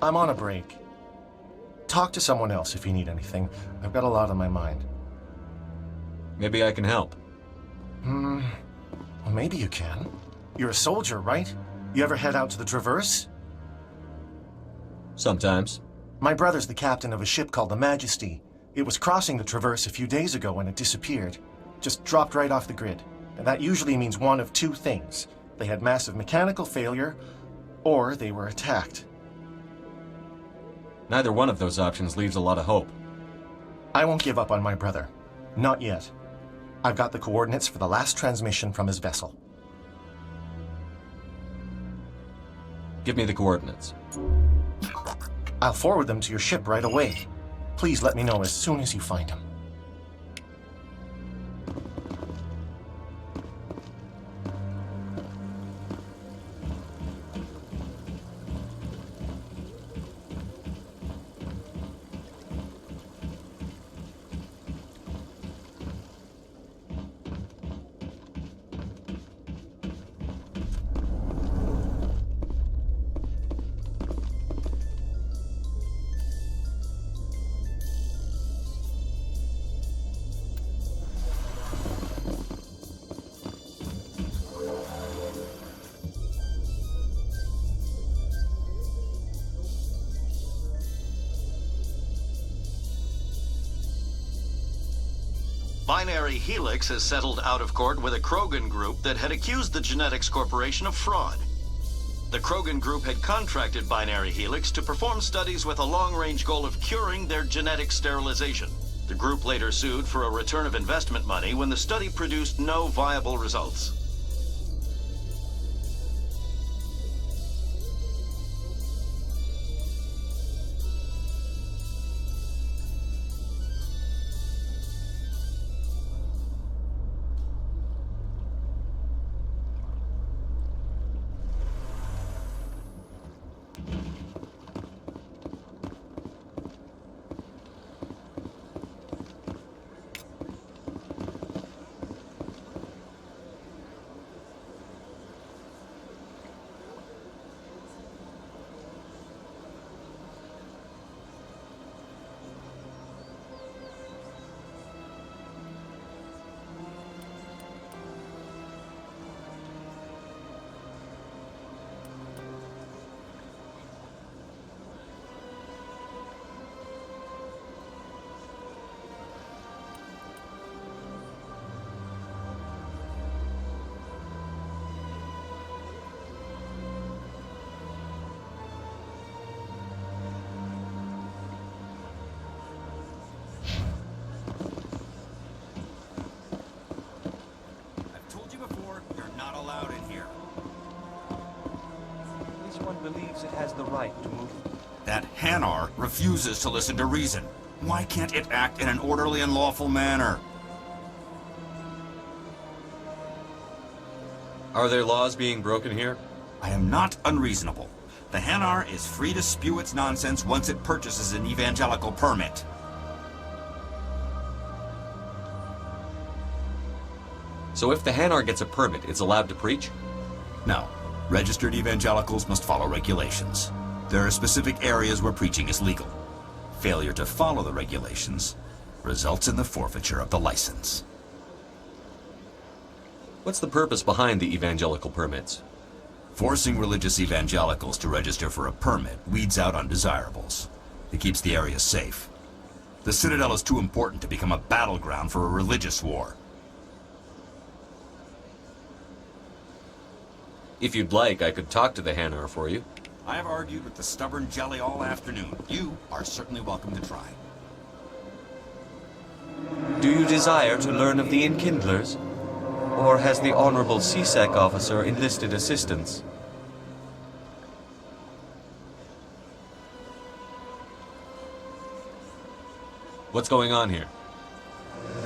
I'm on a break. Talk to someone else if you need anything. I've got a lot on my mind. Maybe I can help. Well, maybe you can. You're a soldier, right? You ever head out to the Traverse? Sometimes. My brother's the captain of a ship called the Majesty. It was crossing the Traverse a few days ago when it disappeared. Just dropped right off the grid. And that usually means one of two things. They had massive mechanical failure, or they were attacked. Neither one of those options leaves a lot of hope. I won't give up on my brother. Not yet. I've got the coordinates for the last transmission from his vessel. Give me the coordinates. I'll forward them to your ship right away. Please let me know as soon as you find them. Binary Helix has settled out of court with a Krogan group that had accused the Genetics Corporation of fraud. The Krogan group had contracted Binary Helix to perform studies with a long-range goal of curing their genetic sterilization. The group later sued for a return of investment money when the study produced no viable results. Believes it has the right to move. That Hanar refuses to listen to reason. Why can't it act in an orderly and lawful manner? Are there laws being broken here? I am not unreasonable. The Hanar is free to spew its nonsense once it purchases an evangelical permit. So if the Hanar gets a permit, it's allowed to preach? No. Registered evangelicals must follow regulations. There are specific areas where preaching is legal. Failure to follow the regulations results in the forfeiture of the license. What's the purpose behind the evangelical permits? Forcing religious evangelicals to register for a permit weeds out undesirables. It keeps the area safe. The Citadel is too important to become a battleground for a religious war. If you'd like, I could talk to the Hanar for you. I have argued with the stubborn jelly all afternoon. You are certainly welcome to try. Do you desire to learn of the Enkindlers? Or has the Honorable CSEC officer enlisted assistance? What's going on here?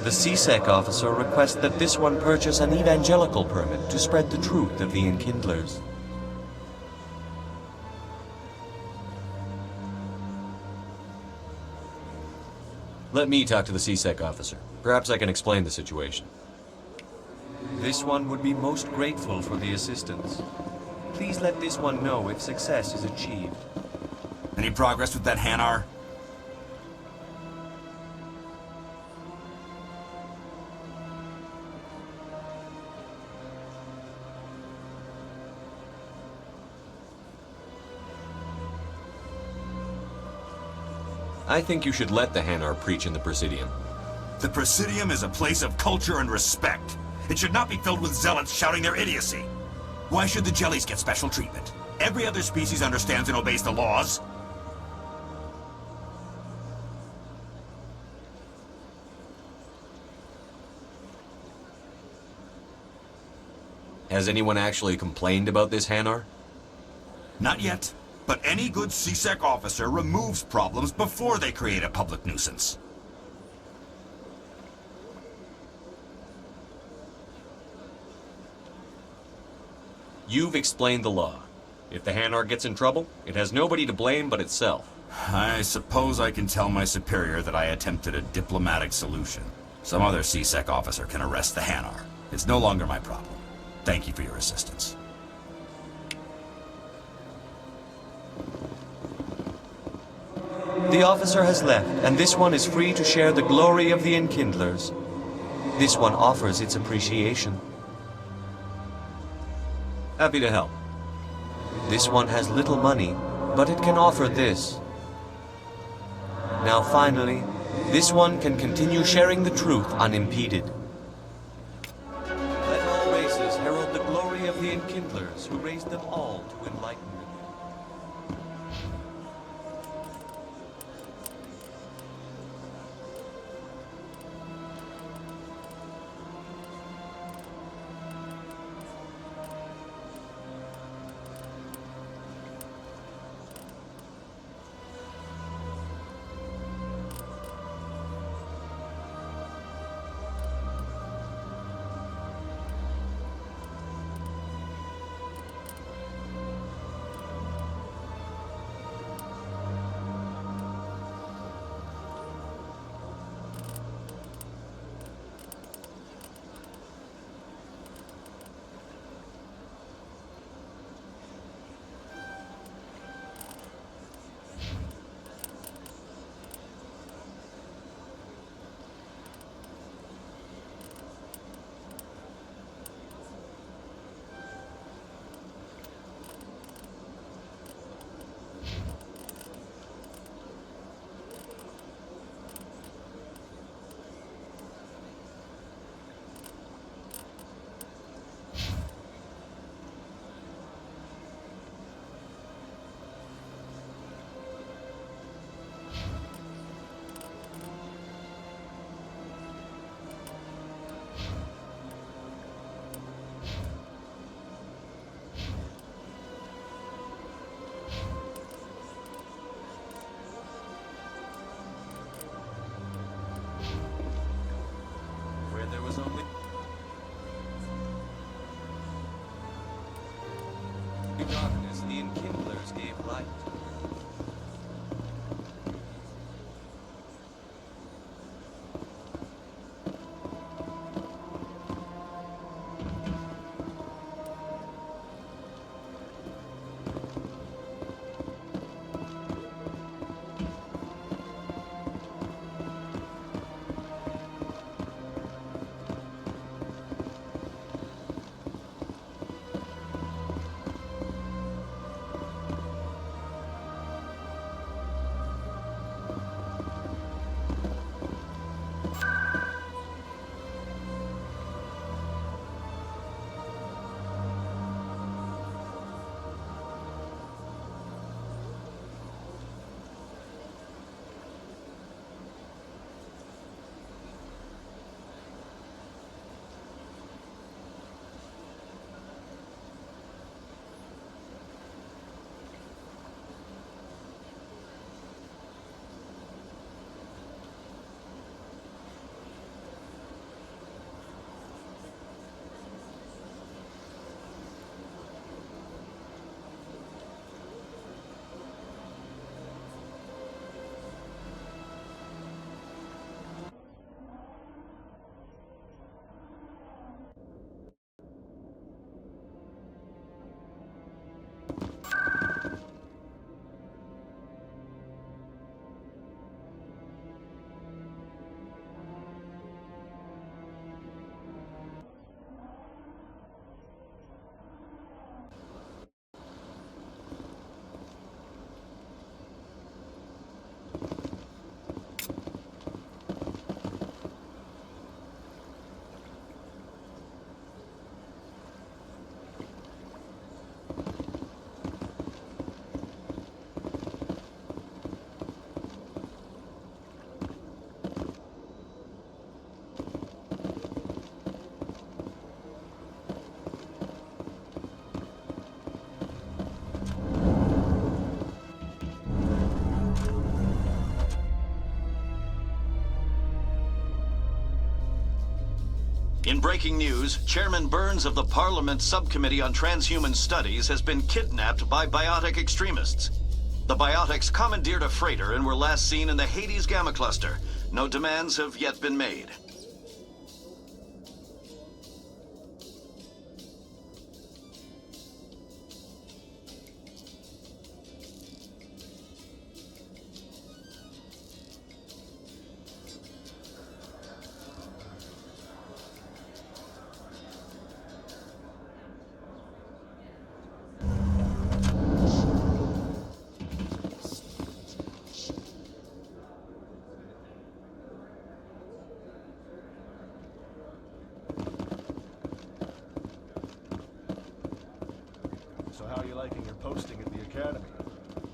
The CSEC officer requests that this one purchase an evangelical permit to spread the truth of the Enkindlers. Let me talk to the CSEC officer. Perhaps I can explain the situation. This one would be most grateful for the assistance. Please let this one know if success is achieved. Any progress with that Hanar? I think you should let the Hanar preach in the Presidium. The Presidium is a place of culture and respect. It should not be filled with zealots shouting their idiocy. Why should the jellies get special treatment? Every other species understands and obeys the laws. Has anyone actually complained about this Hanar? Not yet, but any good CSEC officer removes problems before they create a public nuisance. You've explained the law. If the Hanar gets in trouble, it has nobody to blame but itself. I suppose I can tell my superior that I attempted a diplomatic solution. Some other CSEC officer can arrest the Hanar. It's no longer my problem. Thank you for your assistance. The officer has left, and this one is free to share the glory of the Enkindlers. This one offers its appreciation. Happy to help. This one has little money, but it can offer this. Now finally, this one can continue sharing the truth unimpeded. Let all races herald the glory of the Enkindlers who raised them all to enlightenment. Darkness, the Enkindlers gave light. In breaking news, Chairman Burns of the Parliament Subcommittee on Transhuman Studies has been kidnapped by biotic extremists. The biotics commandeered a freighter and were last seen in the Hades Gamma Cluster. No demands have yet been made. So how are you liking your posting at the Academy?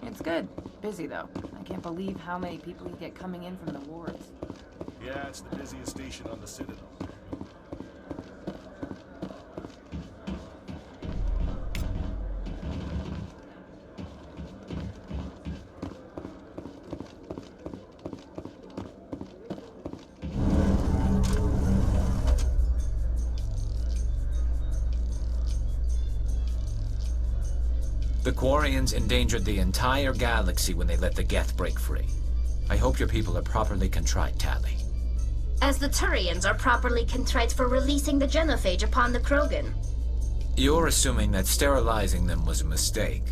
It's good. Busy, though. I can't believe how many people you get coming in from the wards. Yeah, it's the busiest station on the Citadel. The Quarians endangered the entire galaxy when they let the Geth break free. I hope your people are properly contrite, Tali. As the Turians are properly contrite for releasing the genophage upon the Krogan. You're assuming that sterilizing them was a mistake.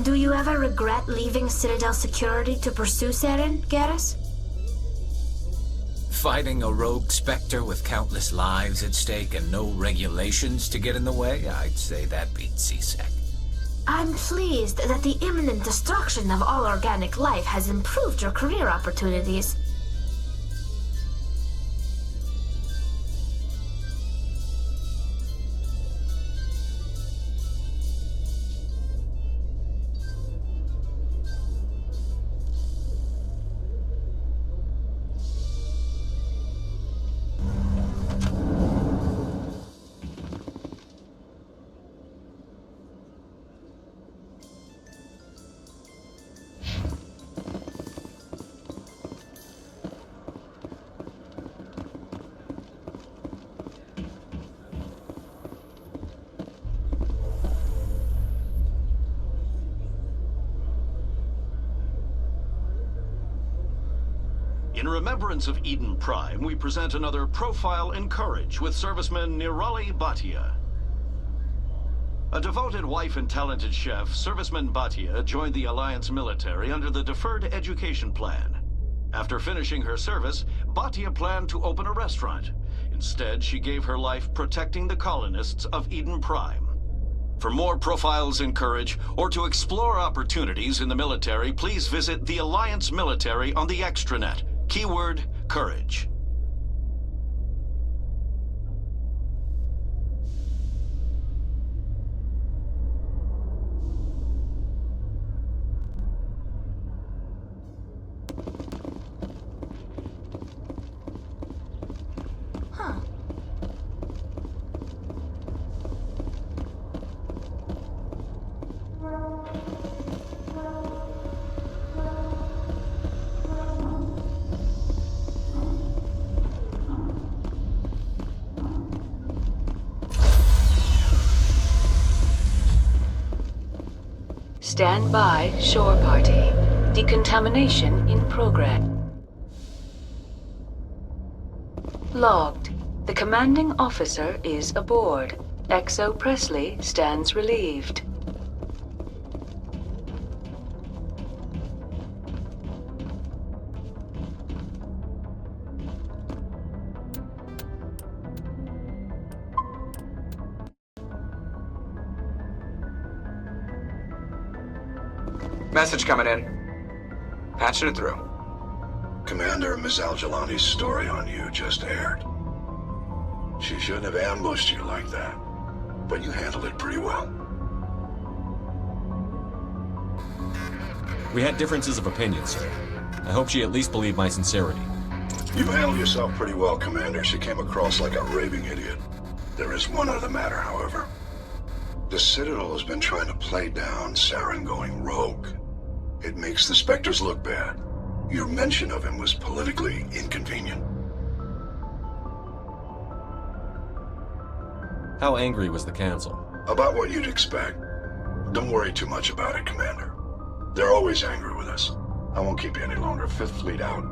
Do you ever regret leaving Citadel security to pursue Saren, Garrus? Fighting a rogue Spectre with countless lives at stake and no regulations to get in the way? I'd say that beats CSEC. I'm pleased that the imminent destruction of all organic life has improved your career opportunities. In remembrance of Eden Prime, we present another Profile in Courage with serviceman Nirali Bhatia. A devoted wife and talented chef, serviceman Bhatia joined the Alliance military under the Deferred Education Plan. After finishing her service, Bhatia planned to open a restaurant. Instead, she gave her life protecting the colonists of Eden Prime. For more Profiles in Courage, or to explore opportunities in the military, please visit the Alliance Military on the extranet. Keyword, Courage. Stand by, shore party. Decontamination in progress. Logged. The commanding officer is aboard. XO Presley stands relieved. Message coming in. Patching it through. Commander, Ms. Al-Jalani's story on you just aired. She shouldn't have ambushed you like that, but you handled it pretty well. We had differences of opinion, sir. I hope she at least believed my sincerity. You handled yourself pretty well, Commander. She came across like a raving idiot. There is one other matter, however. The Citadel has been trying to play down Saren going rogue. It makes the Spectres look bad. Your mention of him was politically inconvenient. How angry was the Council? About what you'd expect. Don't worry too much about it, Commander. They're always angry with us. I won't keep you any longer. Fifth Fleet out.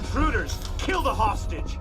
Intruders! Kill the hostage!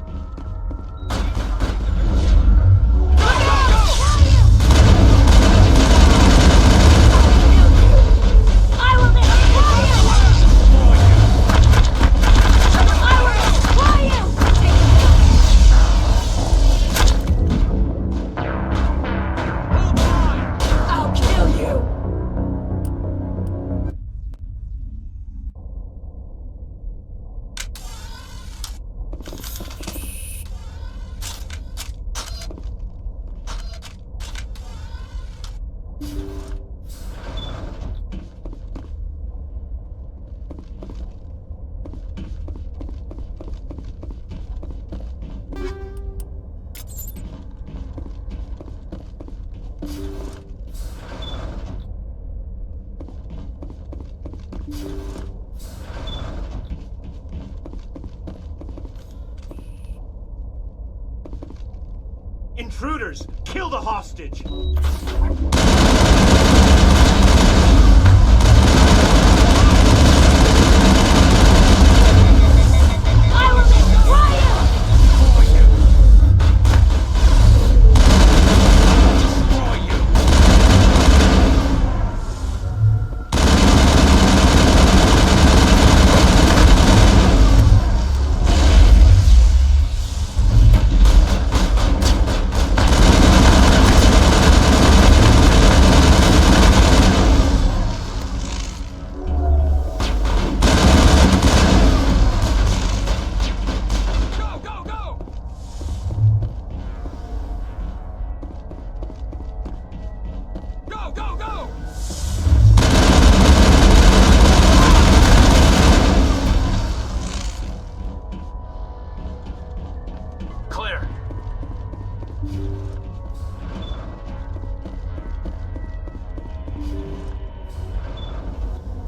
Intruders! Kill the hostage!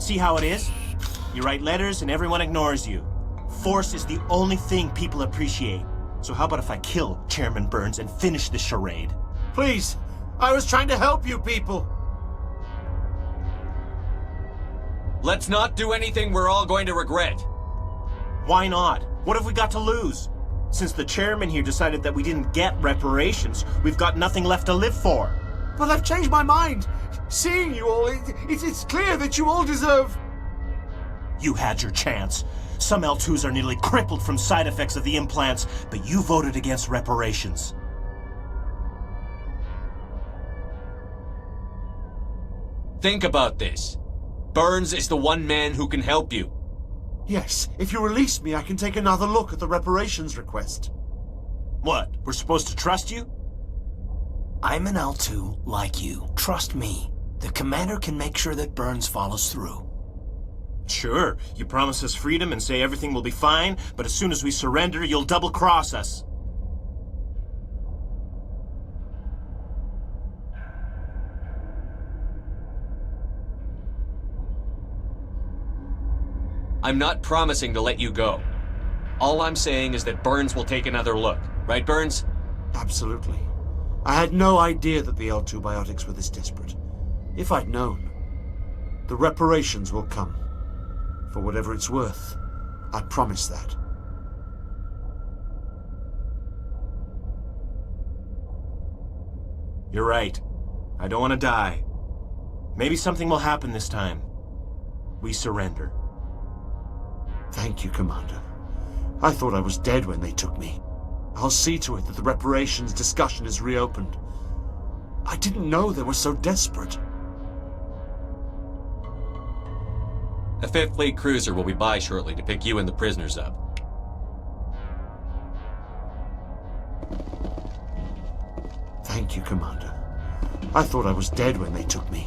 See how it is? You write letters and everyone ignores you. Force is the only thing people appreciate. So how about if I kill Chairman Burns and finish this charade? Please! I was trying to help you people! Let's not do anything we're all going to regret. Why not? What have we got to lose? Since the chairman here decided that we didn't get reparations, we've got nothing left to live for. But I've changed my mind! Seeing you all, it's clear that you all deserve... You had your chance. Some L2s are nearly crippled from side effects of the implants, but you voted against reparations. Think about this. Burns is the one man who can help you. Yes, if you release me, I can take another look at the reparations request. What, we're supposed to trust you? I'm an L2 like you. Trust me. The commander can make sure that Burns follows through. Sure, you promise us freedom and say everything will be fine, but as soon as we surrender, you'll double-cross us. I'm not promising to let you go. All I'm saying is that Burns will take another look. Right, Burns? Absolutely. I had no idea that the L2 biotics were this desperate. If I'd known, the reparations will come. For whatever it's worth, I promise that. You're right. I don't want to die. Maybe something will happen this time. We surrender. Thank you, Commander. I thought I was dead when they took me. I'll see to it that the reparations discussion is reopened. I didn't know they were so desperate. A 5th Fleet cruiser will be by shortly to pick you and the prisoners up. Thank you, Commander. I thought I was dead when they took me.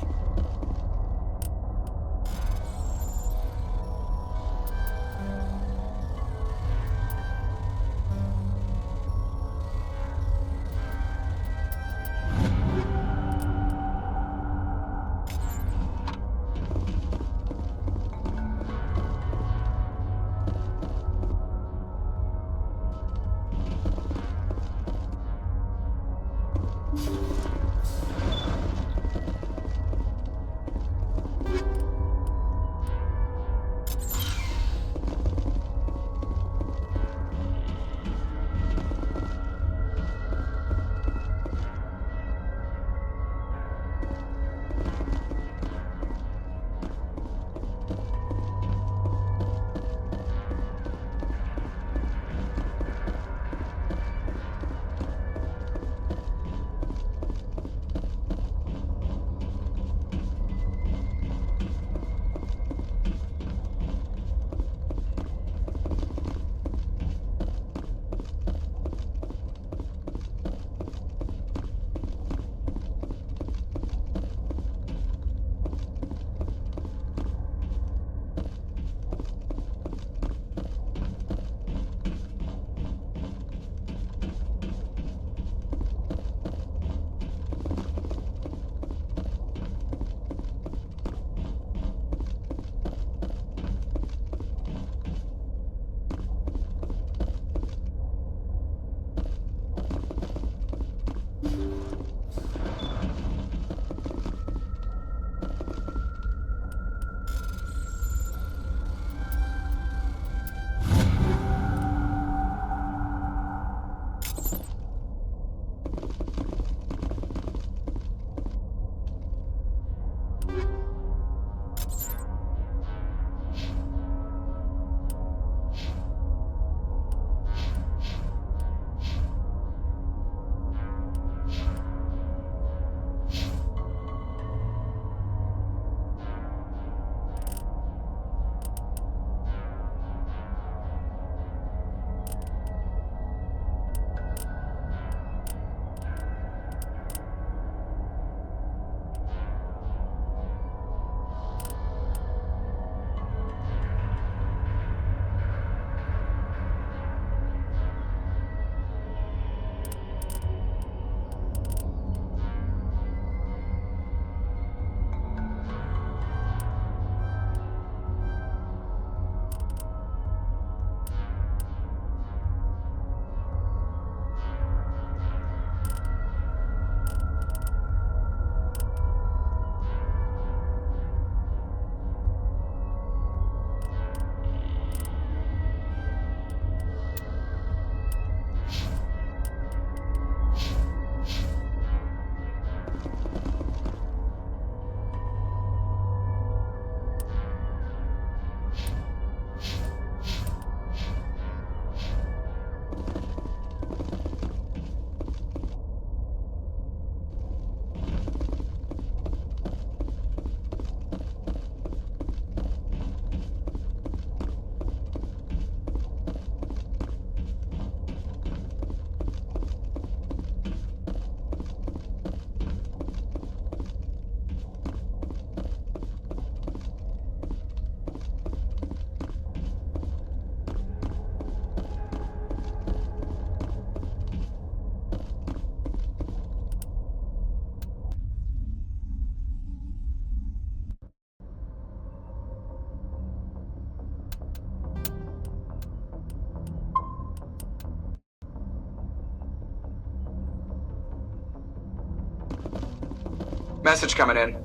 Message coming in.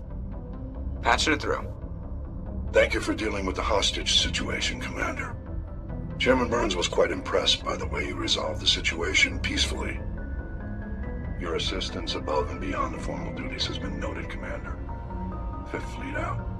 Patching it through. Thank you for dealing with the hostage situation, Commander. Chairman Burns was quite impressed by the way you resolved the situation peacefully. Your assistance above and beyond the formal duties has been noted, Commander. Fifth Fleet out.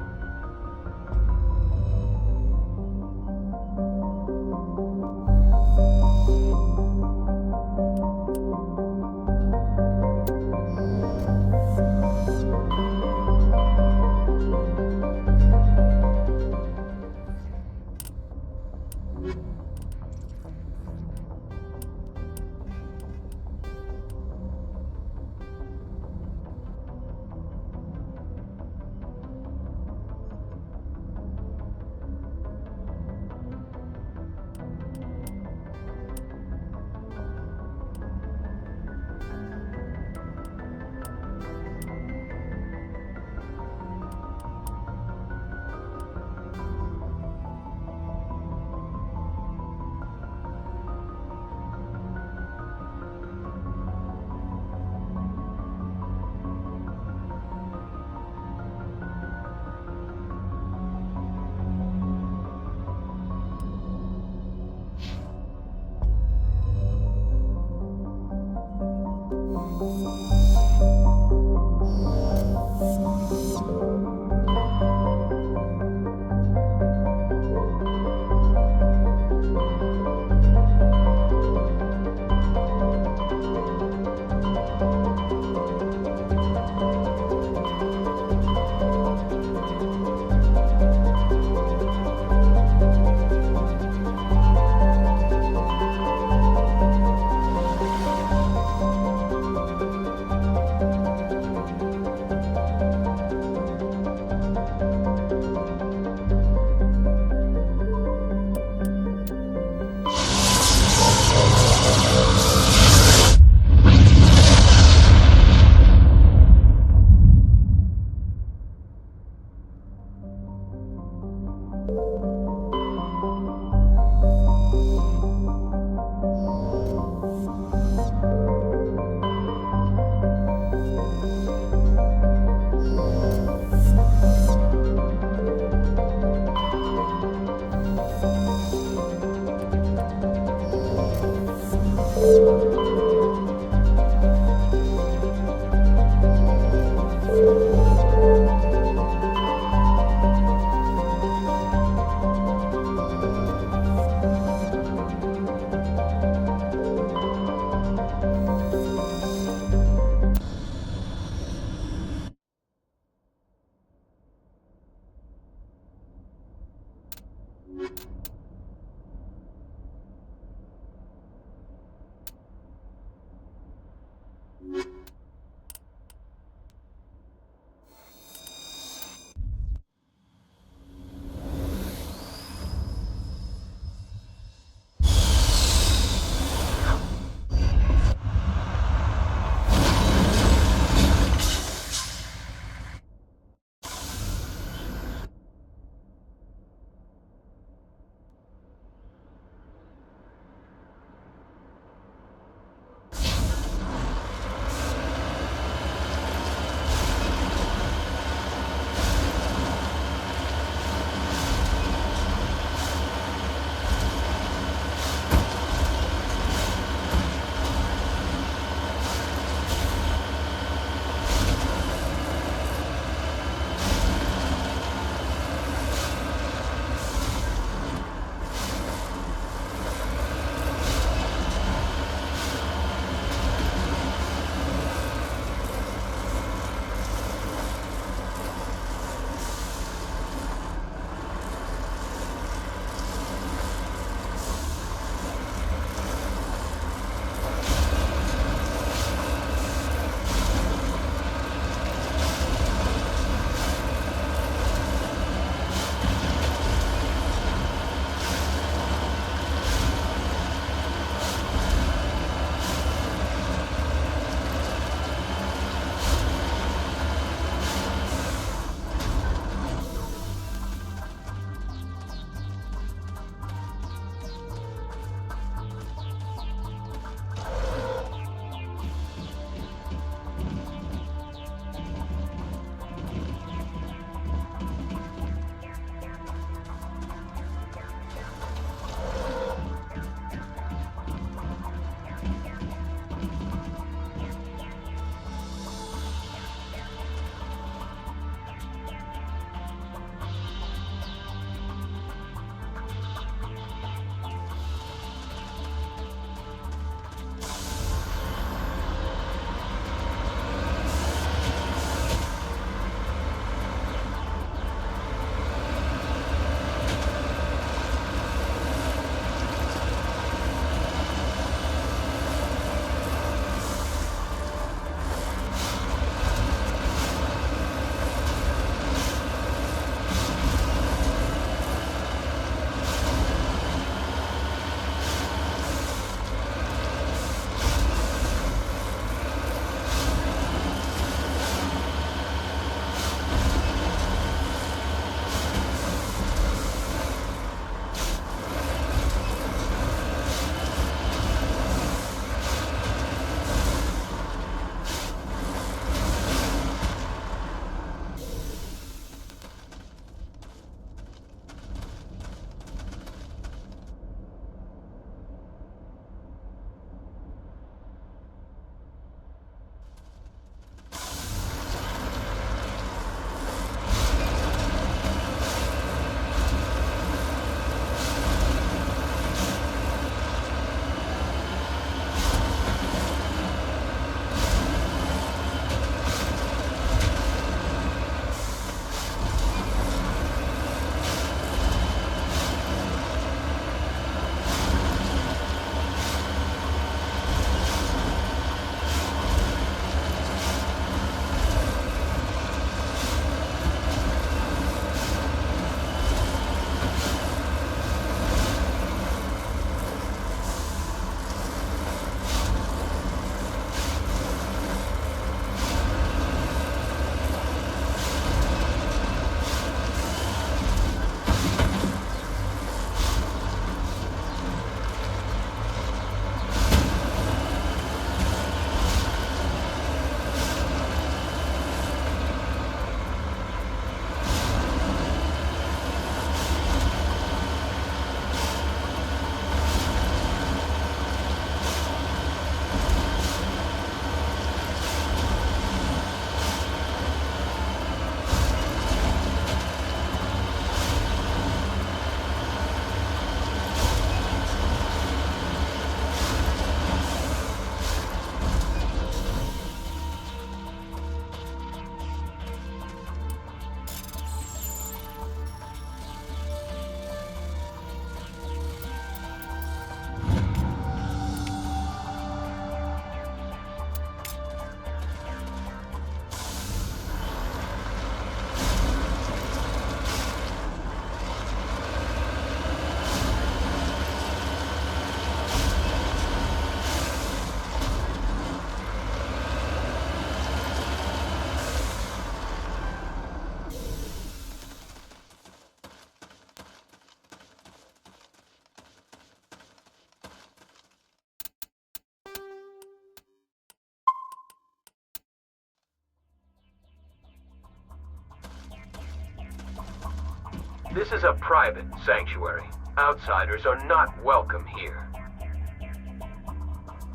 This is a private sanctuary. Outsiders are not welcome here.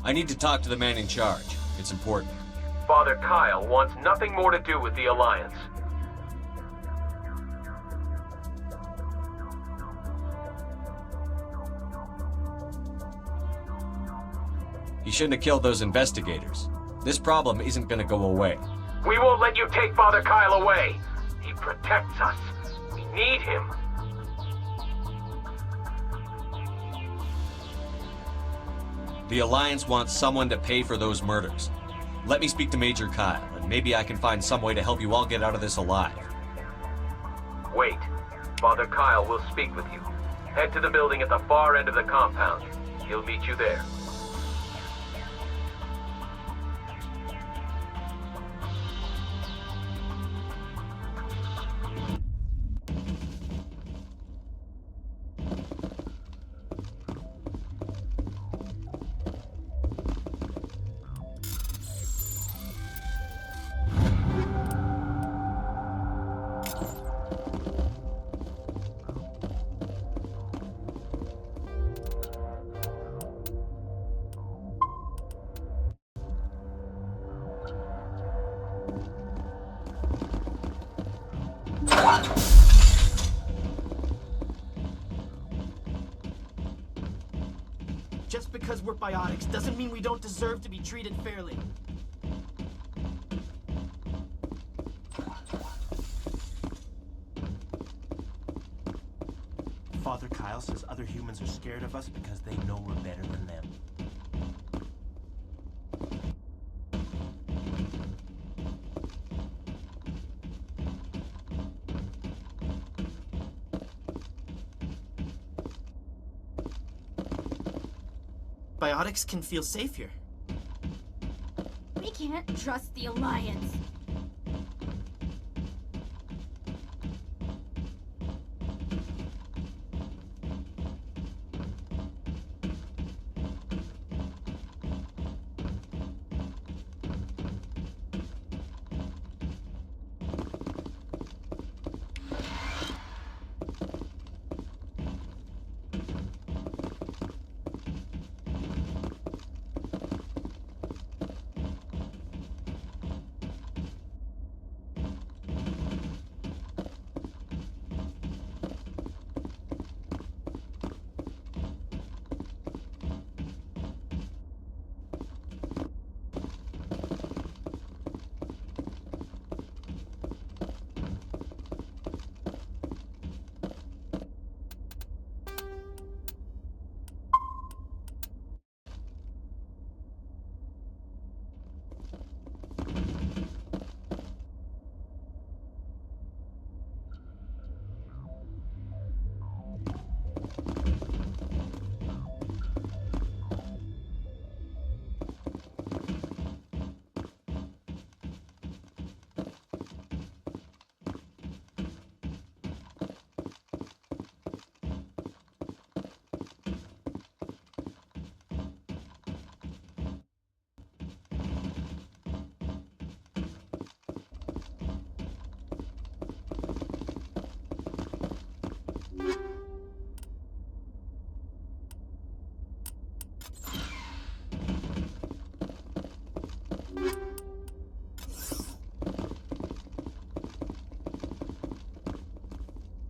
I need to talk to the man in charge. It's important. Father Kyle wants nothing more to do with the Alliance. He shouldn't have killed those investigators. This problem isn't gonna go away. We won't let you take Father Kyle away. He protects us. We need him. The Alliance wants someone to pay for those murders. Let me speak to Major Kyle, and maybe I can find some way to help you all get out of this alive. Wait. Father Kyle will speak with you. Head to the building at the far end of the compound. He'll meet you there. Just because we're biotics doesn't mean we don't deserve to be treated fairly. Father Kyle says other humans are scared of us because they know we're better than them. Biotics can feel safe here. We can't trust the Alliance.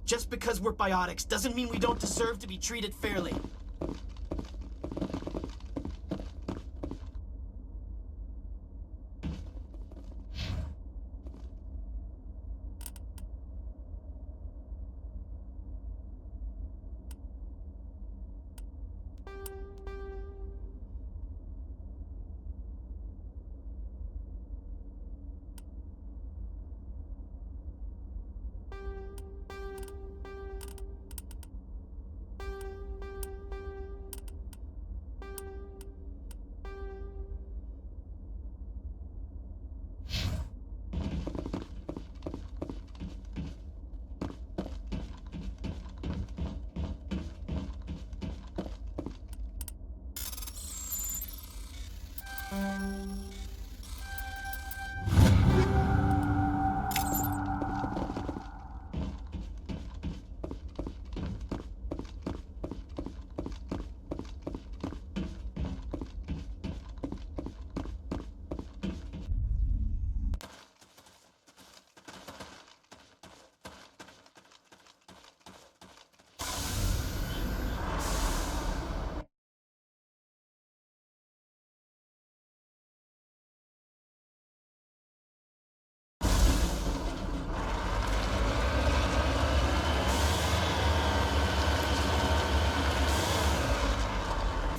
Just because we're biotics doesn't mean we don't deserve to be treated fairly.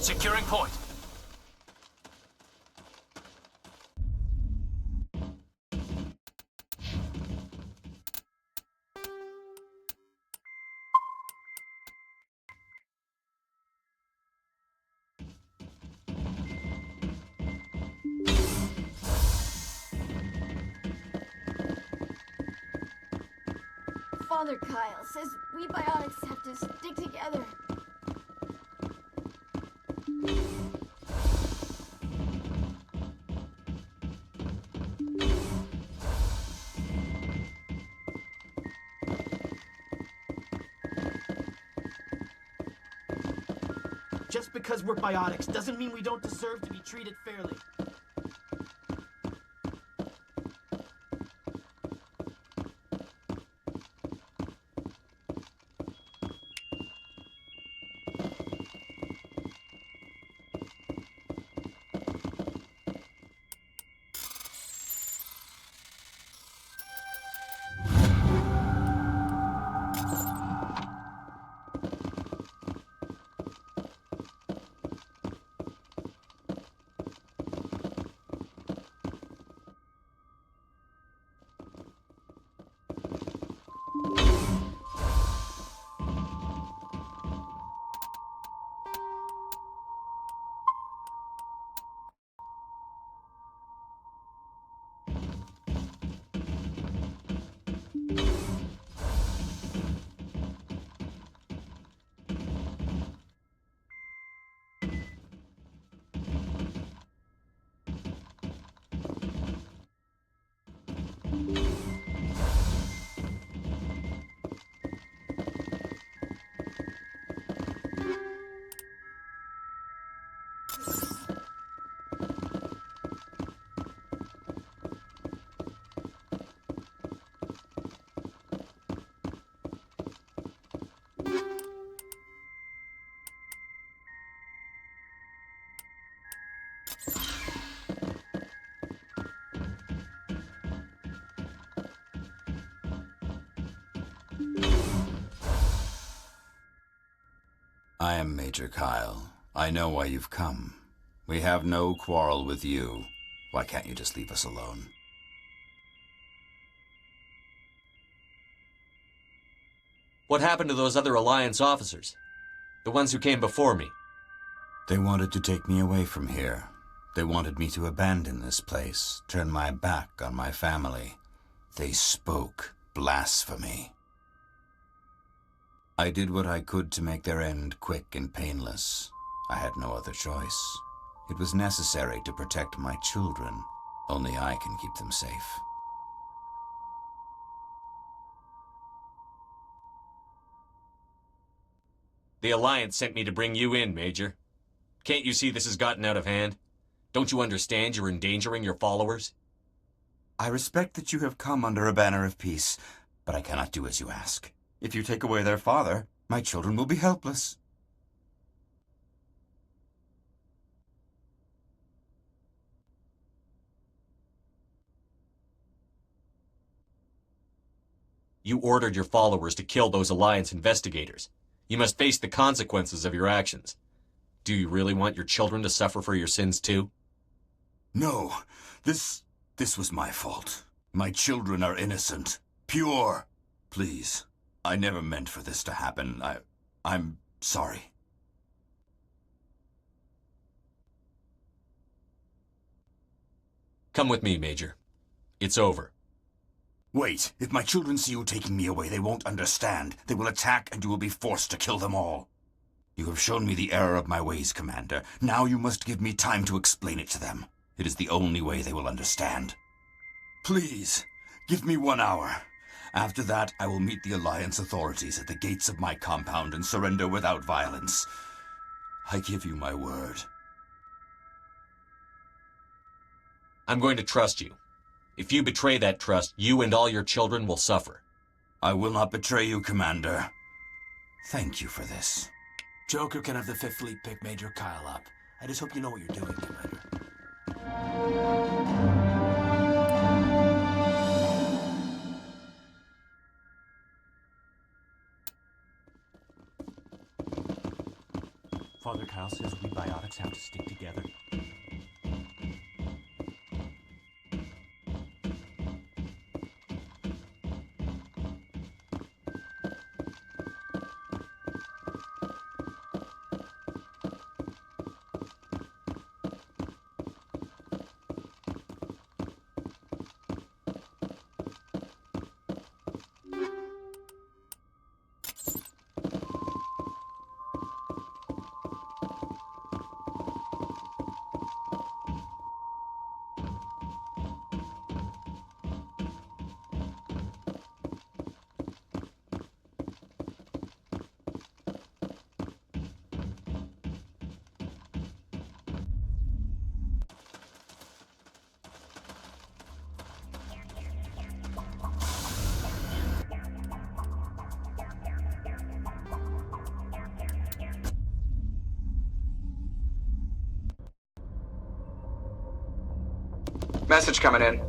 Securing point. Father Kyle says we biotics have to stick together. Just because we're biotics doesn't mean we don't deserve to be treated fairly. I am Major Kyle. I know why you've come. We have no quarrel with you. Why can't you just leave us alone? What happened to those other Alliance officers? The ones who came before me? They wanted to take me away from here. They wanted me to abandon this place, turn my back on my family. They spoke blasphemy. I did what I could to make their end quick and painless. I had no other choice. It was necessary to protect my children. Only I can keep them safe. The Alliance sent me to bring you in, Major. Can't you see this has gotten out of hand? Don't you understand you're endangering your followers? I respect that you have come under a banner of peace, but I cannot do as you ask. If you take away their father, my children will be helpless. You ordered your followers to kill those Alliance investigators. You must face the consequences of your actions. Do you really want your children to suffer for your sins too? No, this was my fault. My children are innocent, pure. Please, I never meant for this to happen. I'm sorry. Come with me, Major. It's over. Wait, if my children see you taking me away, they won't understand. They will attack and you will be forced to kill them all. You have shown me the error of my ways, Commander. Now you must give me time to explain it to them. It is the only way they will understand. Please, give me 1 hour. After that, I will meet the Alliance authorities at the gates of my compound and surrender without violence. I give you my word. I'm going to trust you. If you betray that trust, you and all your children will suffer. I will not betray you, Commander. Thank you for this. Joker can have the 5th Fleet pick Major Kyle up. I just hope you know what you're doing, Commander. Father Kyle says we biotics have to stick together. Message coming in.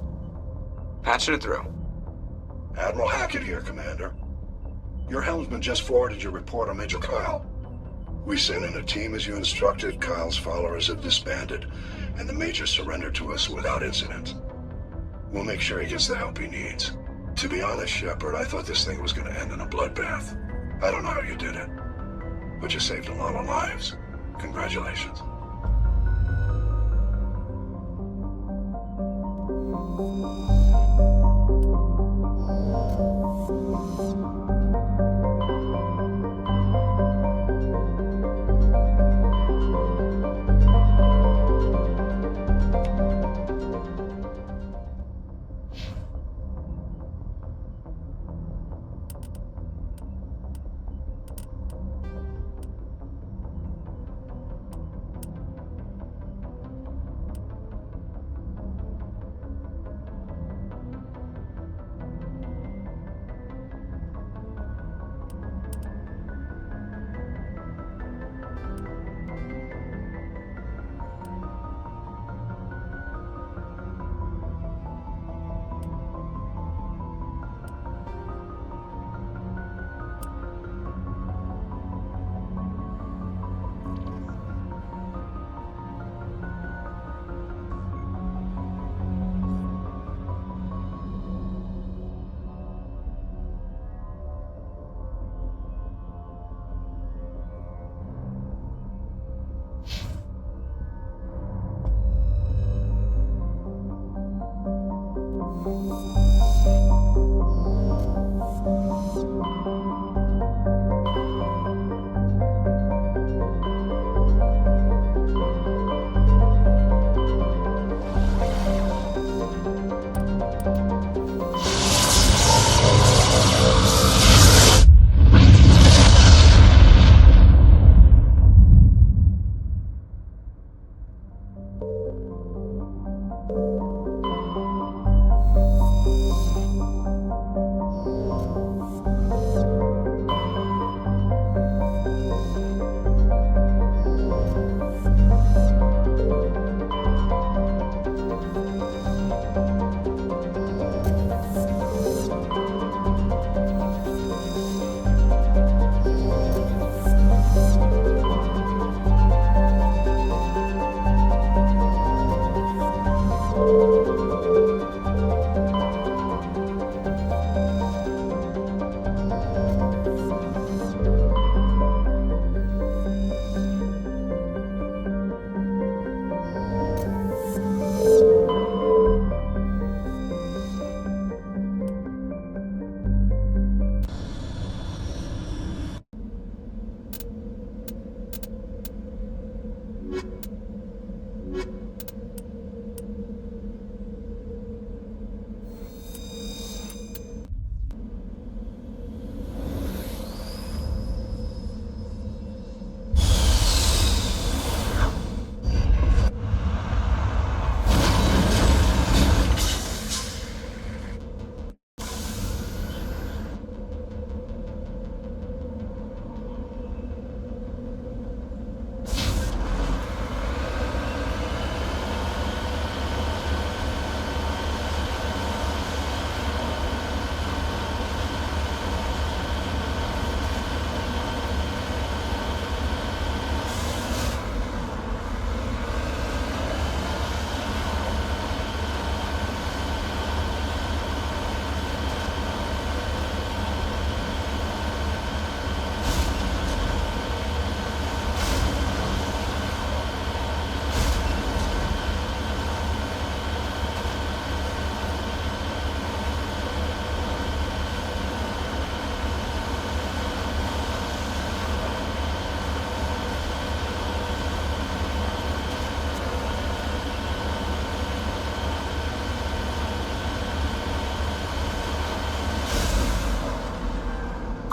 Patching it through. Admiral Hackett here, Commander. Your helmsman just forwarded your report on Major Kyle. We sent in a team as you instructed. Kyle's followers have disbanded, and the Major surrendered to us without incident. We'll make sure he gets the help he needs. To be honest, Shepard, I thought this thing was going to end in a bloodbath. I don't know how you did it, but you saved a lot of lives. Congratulations.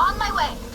On my way.